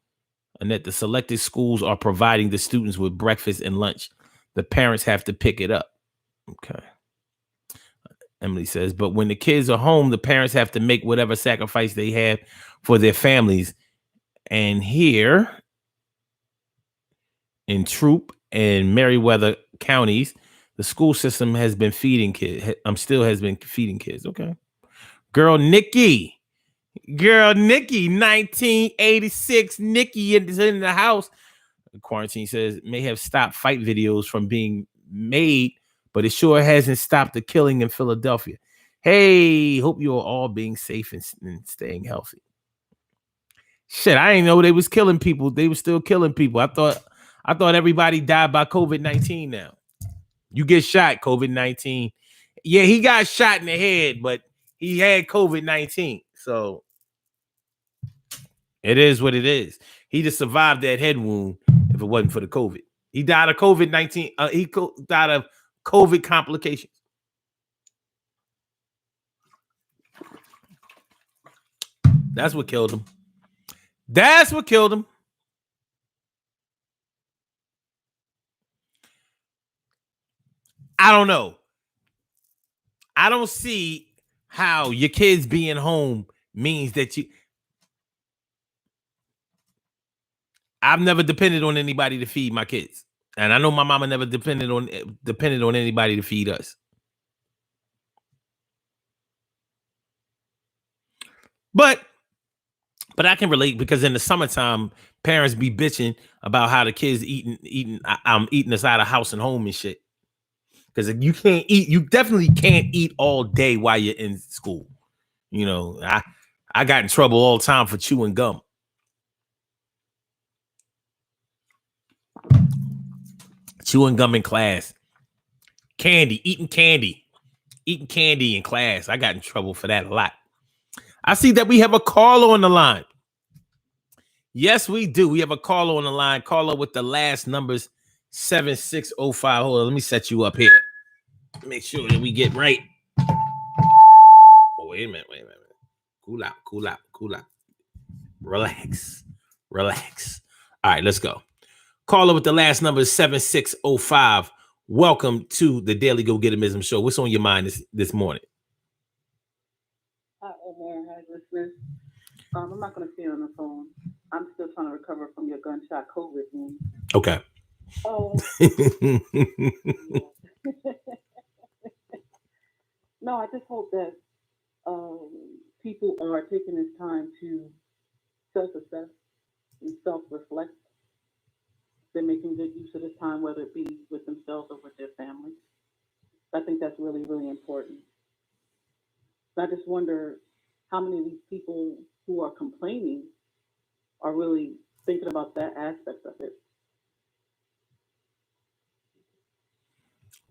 Annette, the selected schools are providing the students with breakfast and lunch. The parents have to pick it up. Okay. Emily says, but when the kids are home, the parents have to make whatever sacrifice they have for their families. And here in Troup and Meriwether counties, the school system has been feeding kids. Still has been feeding kids. Okay. Girl Nikki, 1986. Nikki is in the house. Quarantine says may have stopped fight videos from being made, but it sure hasn't stopped the killing in Philadelphia. Hey, hope you are all being safe and staying healthy. Shit, I didn't know they was killing people. They were still killing people. I thought everybody died by COVID-19 now. You get shot, COVID-19. Yeah, he got shot in the head, but he had COVID-19. So it is what it is. He just survived that head wound if it wasn't for the COVID. He died of COVID-19. Died of COVID complications. That's what killed him. That's what killed him. I don't know. I don't see how your kids being home means that you. I've never depended on anybody to feed my kids, and I know my mama never depended on anybody to feed us. But I can relate because in the summertime, parents be bitching about how the kids eating inside a house and home and shit. Because you can't eat, you definitely can't eat all day while you're in school. You know, I got in trouble all the time for chewing gum. Chewing gum in class. Eating candy in class. I got in trouble for that a lot. I see that we have a caller on the line. Yes, we do. We have a caller on the line. Caller with the last numbers 7605. Hold on, let me set you up here. Make sure that we get right. Oh, wait a minute. Cool out. Relax. All right, let's go. Caller with the last number 7605. Welcome to the Daily Go Getimism Show. What's on your mind this morning? Hi, Omar. Hi, listeners. I'm not going to stay on the phone. I'm still trying to recover from your gunshot COVID wound. Okay. No, I just hope that people are taking this time to self-assess and self-reflect. They're making good use of this time, whether it be with themselves or with their families. I think that's really, really important. I just wonder how many of these people who are complaining are really thinking about that aspect of it.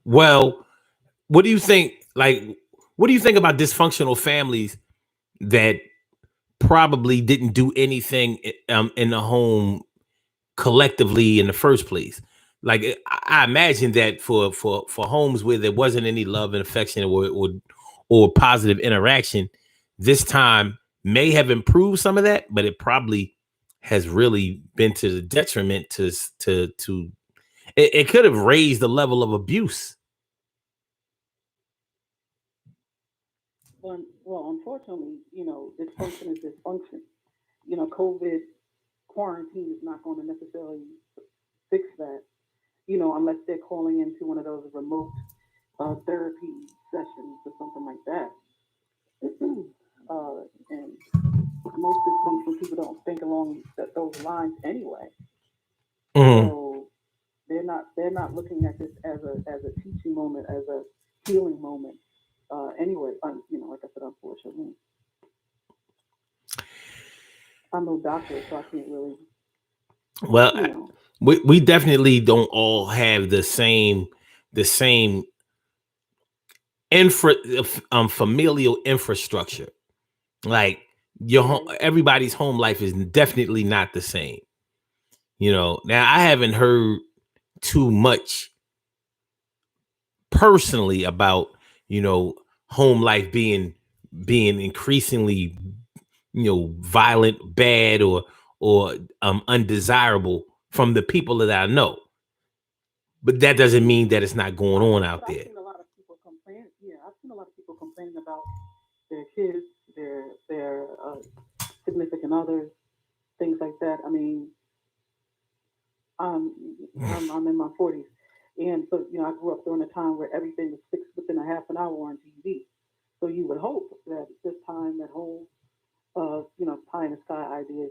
Well, what do you think? What do you think about dysfunctional families that probably didn't do anything in the home collectively in the first place? Like, I imagine that for homes where there wasn't any love and affection or positive interaction, this time may have improved some of that, but it probably has really been to the detriment to it could have raised the level of abuse. Well, unfortunately, dysfunction is dysfunction. COVID quarantine is not going to necessarily fix that, unless they're calling into one of those remote therapy sessions or something like that. And most dysfunctional people don't think along those lines anyway. Mm-hmm. So they're not looking at this as a teaching moment, as a healing moment. Anyway, like I said, unfortunately, I'm no doctor, so I can't really. Well, we definitely don't all have the same familial infrastructure. Like everybody's home life is definitely not the same. Now I haven't heard too much personally about home life being increasingly violent, bad, or undesirable from the people that I know. But that doesn't mean that it's not going on out there. I've seen a lot of people their kids, their significant others, things like that. I mean, um, I'm in my 40s, and so I grew up during a time where everything was fixed within a half an hour on TV. So you would hope that this time, that whole pie in the sky idea,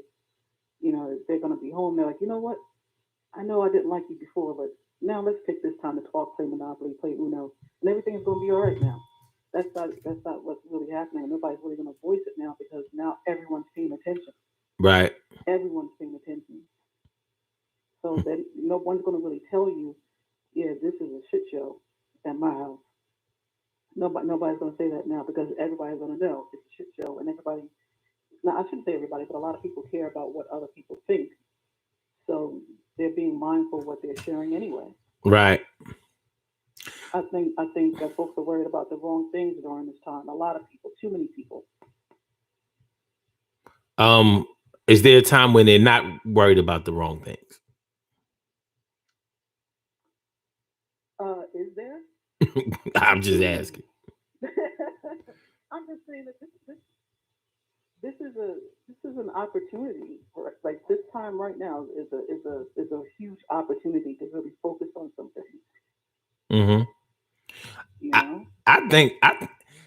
they're going to be home. They're like, you know what? I know I didn't like you before, but now let's take this time to talk, play Monopoly, play Uno, and everything is going to be all right now. That's not what's really happening. Nobody's really going to voice it now because now everyone's paying attention. Right. Everyone's paying attention. So then no one's going to really tell you, yeah, this is a shit show at my house. Nobody's going to say that now because everybody's going to know it's a shit show, and everybody. Now I shouldn't say everybody, but a lot of people care about what other people think. So they're being mindful of what they're sharing anyway. Right. I think that folks are worried about the wrong things during this time. A lot of people, too many people. Is there a time when they're not worried about the wrong things? Is there? I'm just asking. I'm just saying that this is a this is an opportunity. Like this time right now is a huge opportunity to really focus on something. Mm-hmm. You know. I think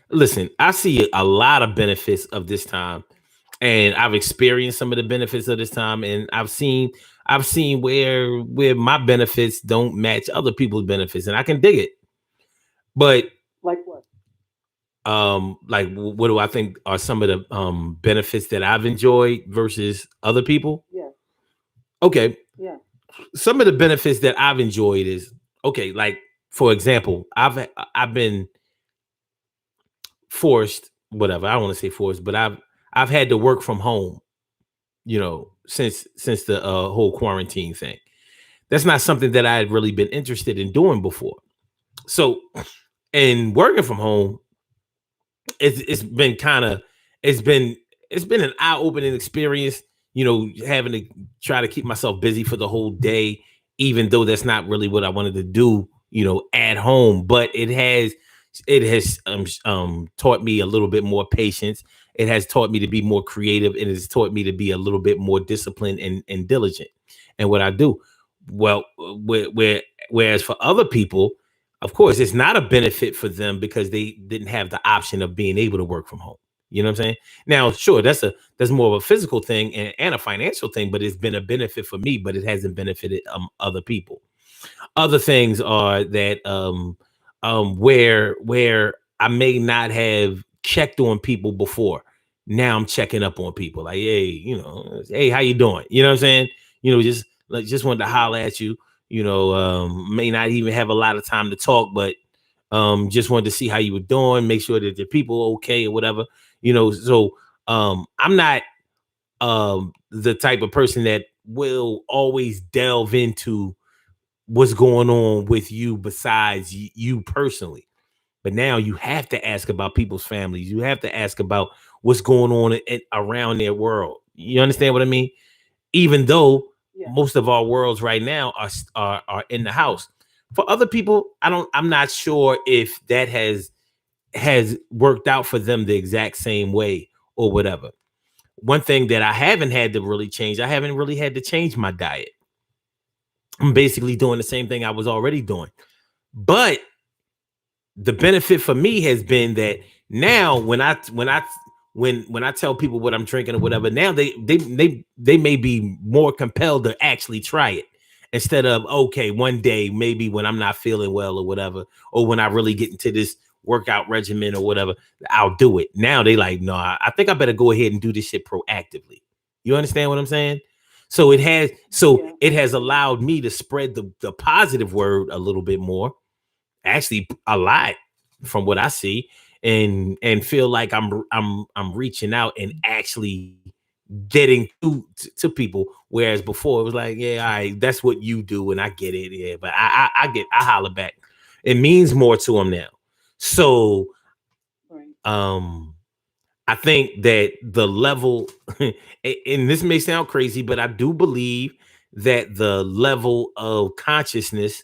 listen. I see a lot of benefits of this time, and I've experienced some of the benefits of this time, and I've seen where my benefits don't match other people's benefits, and I can dig it. But like what? Like what do I think are some of the benefits that I've enjoyed versus other people? Yeah. Okay, Yeah. some of the benefits that I've enjoyed is okay. Like for example, I've been forced, whatever. I don't want to say forced, but I've had to work from home, since the whole quarantine thing. That's not something that I had really been interested in doing before. So, and working from home, it's been kind of it's been it's been an eye-opening experience, having to try to keep myself busy for the whole day, even though that's not really what I wanted to do, at home. But it has taught me a little bit more patience. It has taught me to be more creative, and it has taught me to be a little bit more disciplined and diligent. And what I do, well, whereas for other people, of course, it's not a benefit for them because they didn't have the option of being able to work from home. You know what I'm saying? Now, sure, that's more of a physical thing and a financial thing, but it's been a benefit for me, but it hasn't benefited other people. Other things are that where I may not have checked on people before. Now I'm checking up on people like, hey, hey, how you doing? You know what I'm saying? Just wanted to holler at you. May not even have a lot of time to talk, but just wanted to see how you were doing, make sure that the people are okay or whatever. So I'm not the type of person that will always delve into what's going on with you besides you personally. But now you have to ask about people's families. You have to ask about what's going on around their world. You understand what I mean? Even though most of our worlds right now are in the house. For other people, I'm not sure if that has worked out for them the exact same way or whatever. One thing that I haven't had to really change, I haven't really had to change my diet. I'm basically doing the same thing I was already doing. But the benefit for me has been that now when I tell people what I'm drinking or whatever, now they may be more compelled to actually try it instead of okay, one day maybe when I'm not feeling well or whatever, or when I really get into this workout regimen or whatever, I'll do it. Now they like, no, I think I better go ahead and do this shit proactively. You understand what I'm saying? So it has allowed me to spread the positive word a little bit more, actually a lot from what I see, and feel like I'm reaching out and actually getting to people, whereas before it was like, yeah, all right, that's what you do and I get it, yeah, but I holler back. It means more to them now. So I think that the level and this may sound crazy, but I do believe that the level of consciousness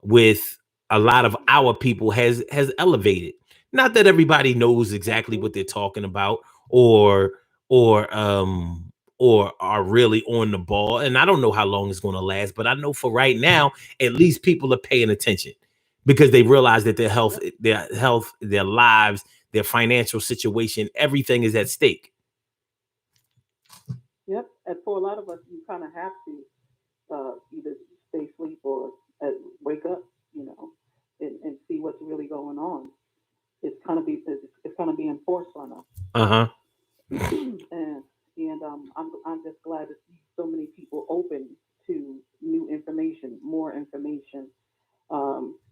with a lot of our people has elevated. Not that everybody knows exactly what they're talking about, or or um or are really on the ball. And I don't know how long it's going to last, but I know for right now, at least people are paying attention because they realize that their lives, their financial situation, everything is at stake. Yep. And for a lot of us, you kind of have to either stay asleep or wake up, you know, and see what's really going on. It's kind of being forced on us. Uh-huh. I'm just glad to see so many people open to new information, more information.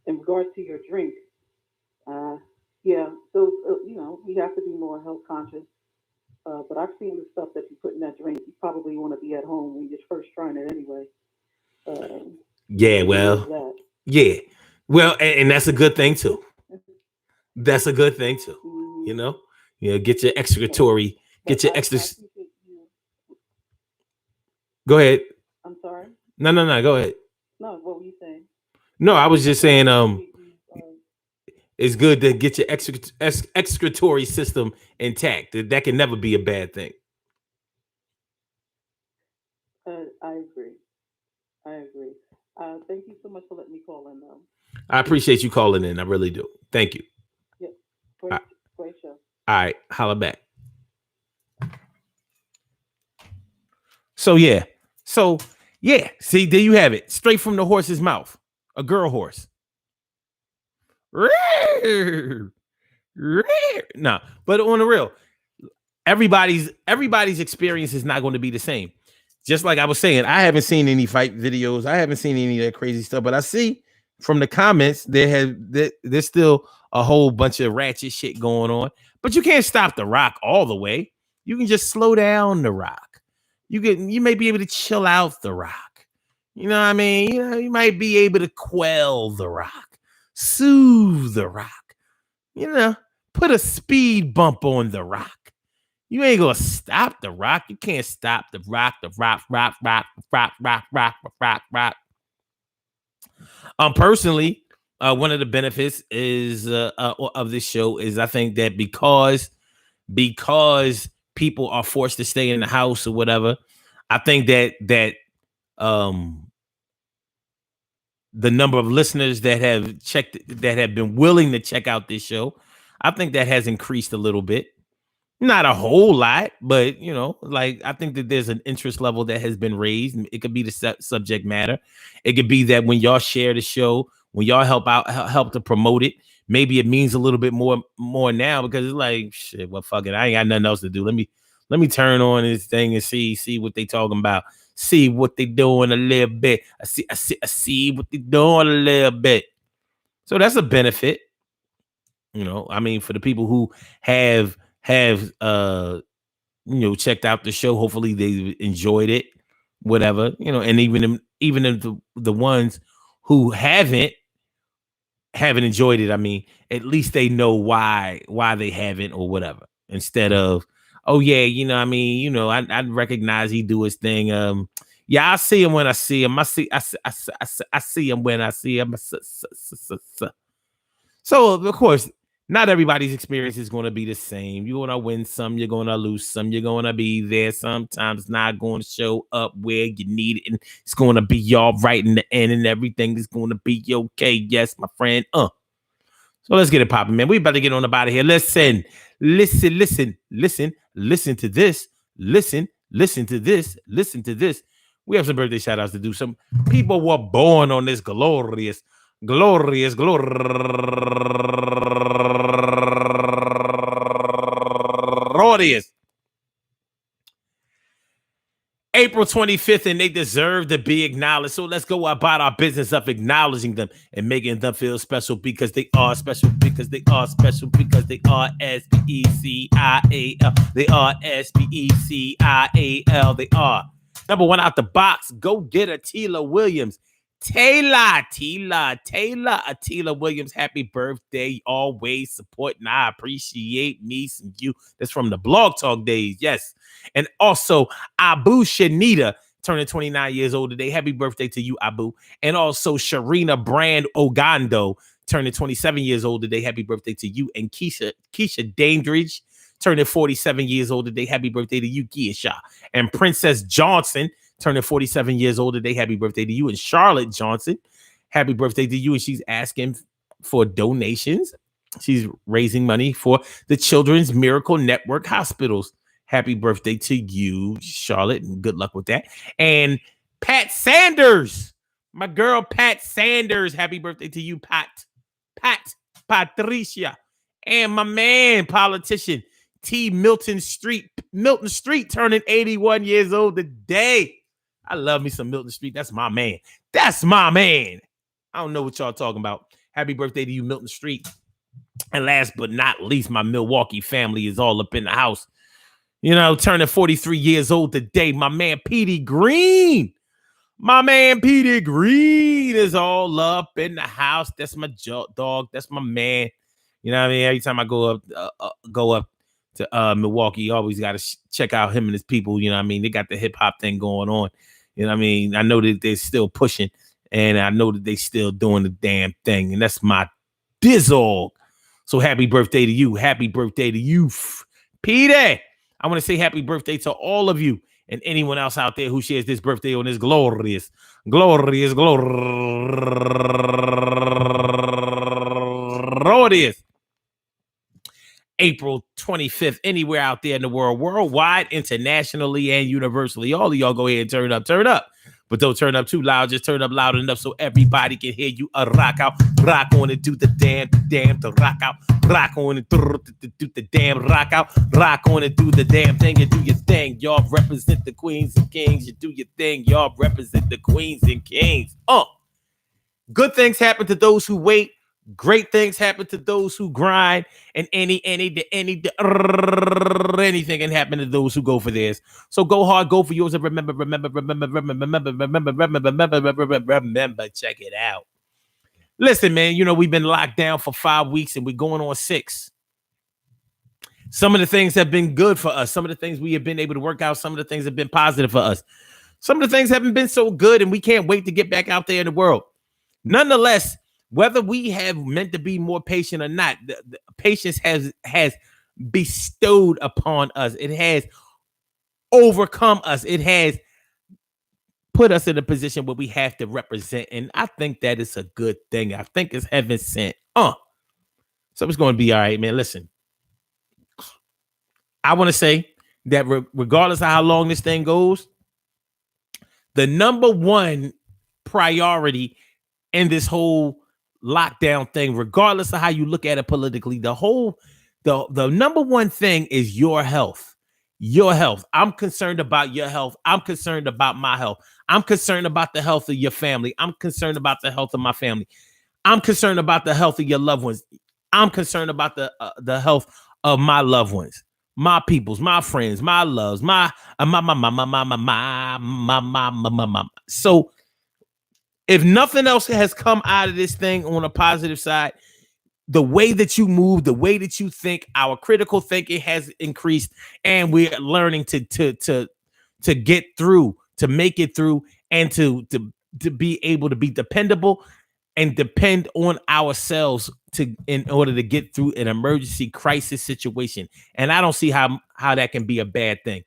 In regards to your drink, uh, yeah, so you know we have to be more health conscious. But I've seen the stuff that you put in that drink. You probably want to be at home when you're first trying it anyway. Yeah, So there's well, that. yeah. Well, and that's a good thing too. That's a good thing too. Hmm. You know? Get your But excretory, but get your extra. I appreciate you. Go ahead. I'm sorry. No, no, no, go ahead. No, what were you saying? No, I was I just said I saying appreciate you. it's good to get your excretory system intact. That can never be a bad thing. I agree. I agree. Thank you so much for letting me call in, though. I appreciate you calling in. I really do. Thank you. Yep. All Great, great show. right, holla back. So yeah. So yeah. See, there you have it. Straight from the horse's mouth. A girl horse. No, but on the real, everybody's experience is not going to be the same. Just like I was saying, I haven't seen any fight videos. I haven't seen any of that crazy stuff, but I see from the comments there's still a whole bunch of ratchet shit going on. But you can't stop the Rock all the way. You can just slow down the Rock. You may be able to chill out the Rock. You know what I mean? You might be able to quell the Rock, soothe the Rock. Put a speed bump on the Rock. You ain't gonna stop the Rock. You can't stop the Rock. The Rock. Personally, one of the benefits is of this show is I think that because people are forced to stay in the house or whatever, I think that the number of listeners that have been willing to check out this show, I think that has increased a little bit. Not a whole lot, but like I think that there's an interest level that has been raised. It could be the subject matter. It could be that when y'all share the show, when y'all help to promote it, maybe it means a little bit more now because it's like shit. Well, fuck it, I ain't got nothing else to do. Let me turn on this thing and see what they talking about. See what they doing a little bit. I see what they doing a little bit. So that's a benefit. I mean, for the people who have checked out the show, hopefully they enjoyed it, whatever, and even if the ones who haven't enjoyed it, I mean, at least they know why they haven't or whatever, instead of, oh yeah, I mean, I recognize he do his thing. Yeah, I see him when I see him. I see him when I see him. So of course, not everybody's experience is going to be the same. You're going to win some, you're going to lose some, you're going to be there sometimes, not going to show up where you need it, and it's going to be all right in the end, and everything is going to be okay. Yes, my friend. So let's get it popping, man. We about to get on about it here. Listen to this. Listen to this. We have some birthday shout outs to do. Some people were born on this glorious April 25th, and they deserve to be acknowledged. So let's go about our business of acknowledging them and making them feel special because they are special, because they are special, because they are SPECIAL. They are SPECIAL. They are. Number one out the box, go get Atila Williams. Atila Williams, happy birthday. Always supporting. I appreciate me some you. That's from the Blog Talk days. Yes. And also Abu Shanita turning 29 years old today. Happy birthday to you, Abu. And also Sharina Brand Ogando turning 27 years old today. Happy birthday to you. And Keisha Dandridge, turning 47 years old today. Happy birthday to you, Keisha. And Princess Johnson, turning 47 years old today. Happy birthday to you. And Charlotte Johnson, happy birthday to you. And she's asking for donations. She's raising money for the Children's Miracle Network hospitals. Happy birthday to you, Charlotte, and good luck with that. And Pat Sanders, my girl Pat Sanders, happy birthday to you, Pat Patricia. And my man, politician T. Milton Street, turning 81 years old today. I love me some Milton Street. That's my man. I don't know what y'all talking about. Happy birthday to you, Milton Street. And last but not least, my Milwaukee family is all up in the house. You know, turning 43 years old today. My man, Petey Green. Is all up in the house. That's my dog. That's my man. You know what I mean? Every time I go up to Milwaukee, you always got to check out him and his people. You know what I mean? They got the hip hop thing going on. You know what I mean? I know that they're still pushing, and I know that they still doing the damn thing. And that's my dizzle. So happy birthday to you. Happy birthday to you, Petey. I want to say happy birthday to all of you and anyone else out there who shares this birthday on this glorious April 25th, anywhere out there in the world, worldwide, internationally, and universally. All of y'all go ahead and turn up. But don't turn up too loud. Just turn up loud enough so everybody can hear you. Rock out, rock on and do the damn, to rock out, rock on and do the damn, rock out, rock on and do the damn thing. You do your thing. Y'all represent the queens and kings. You do your thing. Y'all represent the queens and kings. Good things happen to those who wait. Great things happen to those who grind, and anything can happen to those who go for theirs. So go hard, go for yours, and remember, check it out. Listen, man, you know, we've been locked down for 5 weeks and we're going on 6. Some of the things have been good for us. Some of the things we have been able to work out. Some of the things have been positive for us. Some of the things haven't been so good, and we can't wait to get back out there in the world. Nonetheless, whether we have meant to be more patient or not, the patience has bestowed upon us. It has overcome us. It has put us in a position where we have to represent. And I think that is a good thing. I think it's heaven sent. So it's going to be all right, man. Listen, I want to say that regardless of how long this thing goes, the number one priority in this whole lockdown thing, regardless of how you look at it politically, the number one thing is your health. I'm concerned about your health. I'm concerned about my health. I'm concerned about the health of your family. I'm concerned about the health of my family. I'm concerned about the health of your loved ones. I'm concerned about the health of my loved ones, my peoples, my friends, my loves, my. So if nothing else has come out of this thing on a positive side, the way that you move, the way that you think, our critical thinking has increased, and we're learning to get through, to make it through, and to be able to be dependable and depend on ourselves in order to get through an emergency crisis situation. And I don't see how that can be a bad thing.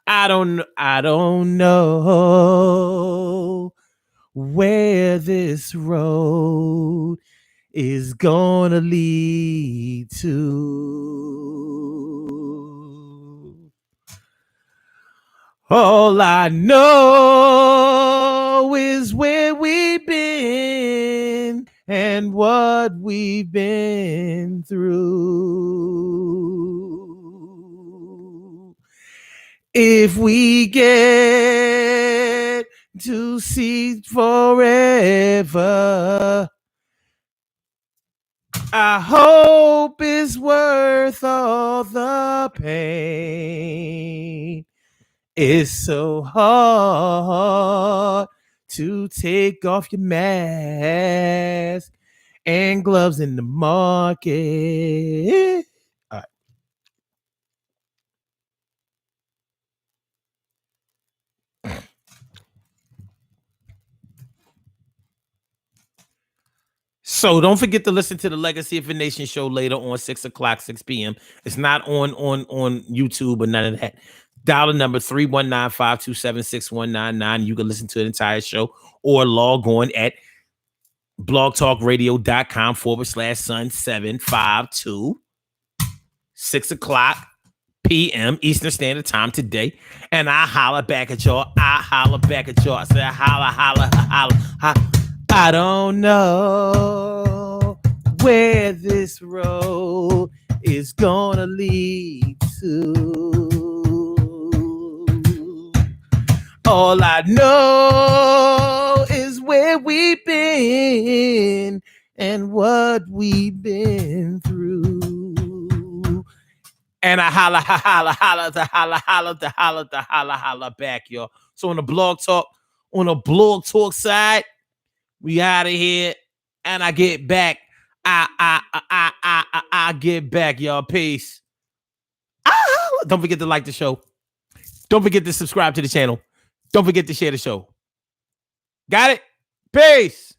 I don't know where this road is gonna lead to. All I know is where we've been and what we've been through. If we get to see forever, I hope it's worth all the pain. It's so hard to take off your mask and gloves in the market. All right. So don't forget to listen to the Legacy of a Nation show later on 6 o'clock, 6 p.m. It's not on YouTube or none of that. Dial the number 319-527-6199. You can listen to the entire show or log on at blogtalkradio.com/Sun752. 6 o'clock p.m. Eastern Standard Time today. And I holler back at y'all. I holler back at y'all. I say holla, holla, holla, holla. I don't know where this road is gonna lead to. All I know is where we've been and what we've been through. And I holla, holla, holla, to holla, holla, to holla, to holla, holla back, y'all. So on the blog talk side, we out of here, and I get back. I get back, y'all. Peace. Don't forget to like the show. Don't forget to subscribe to the channel. Don't forget to share the show. Got it? Peace.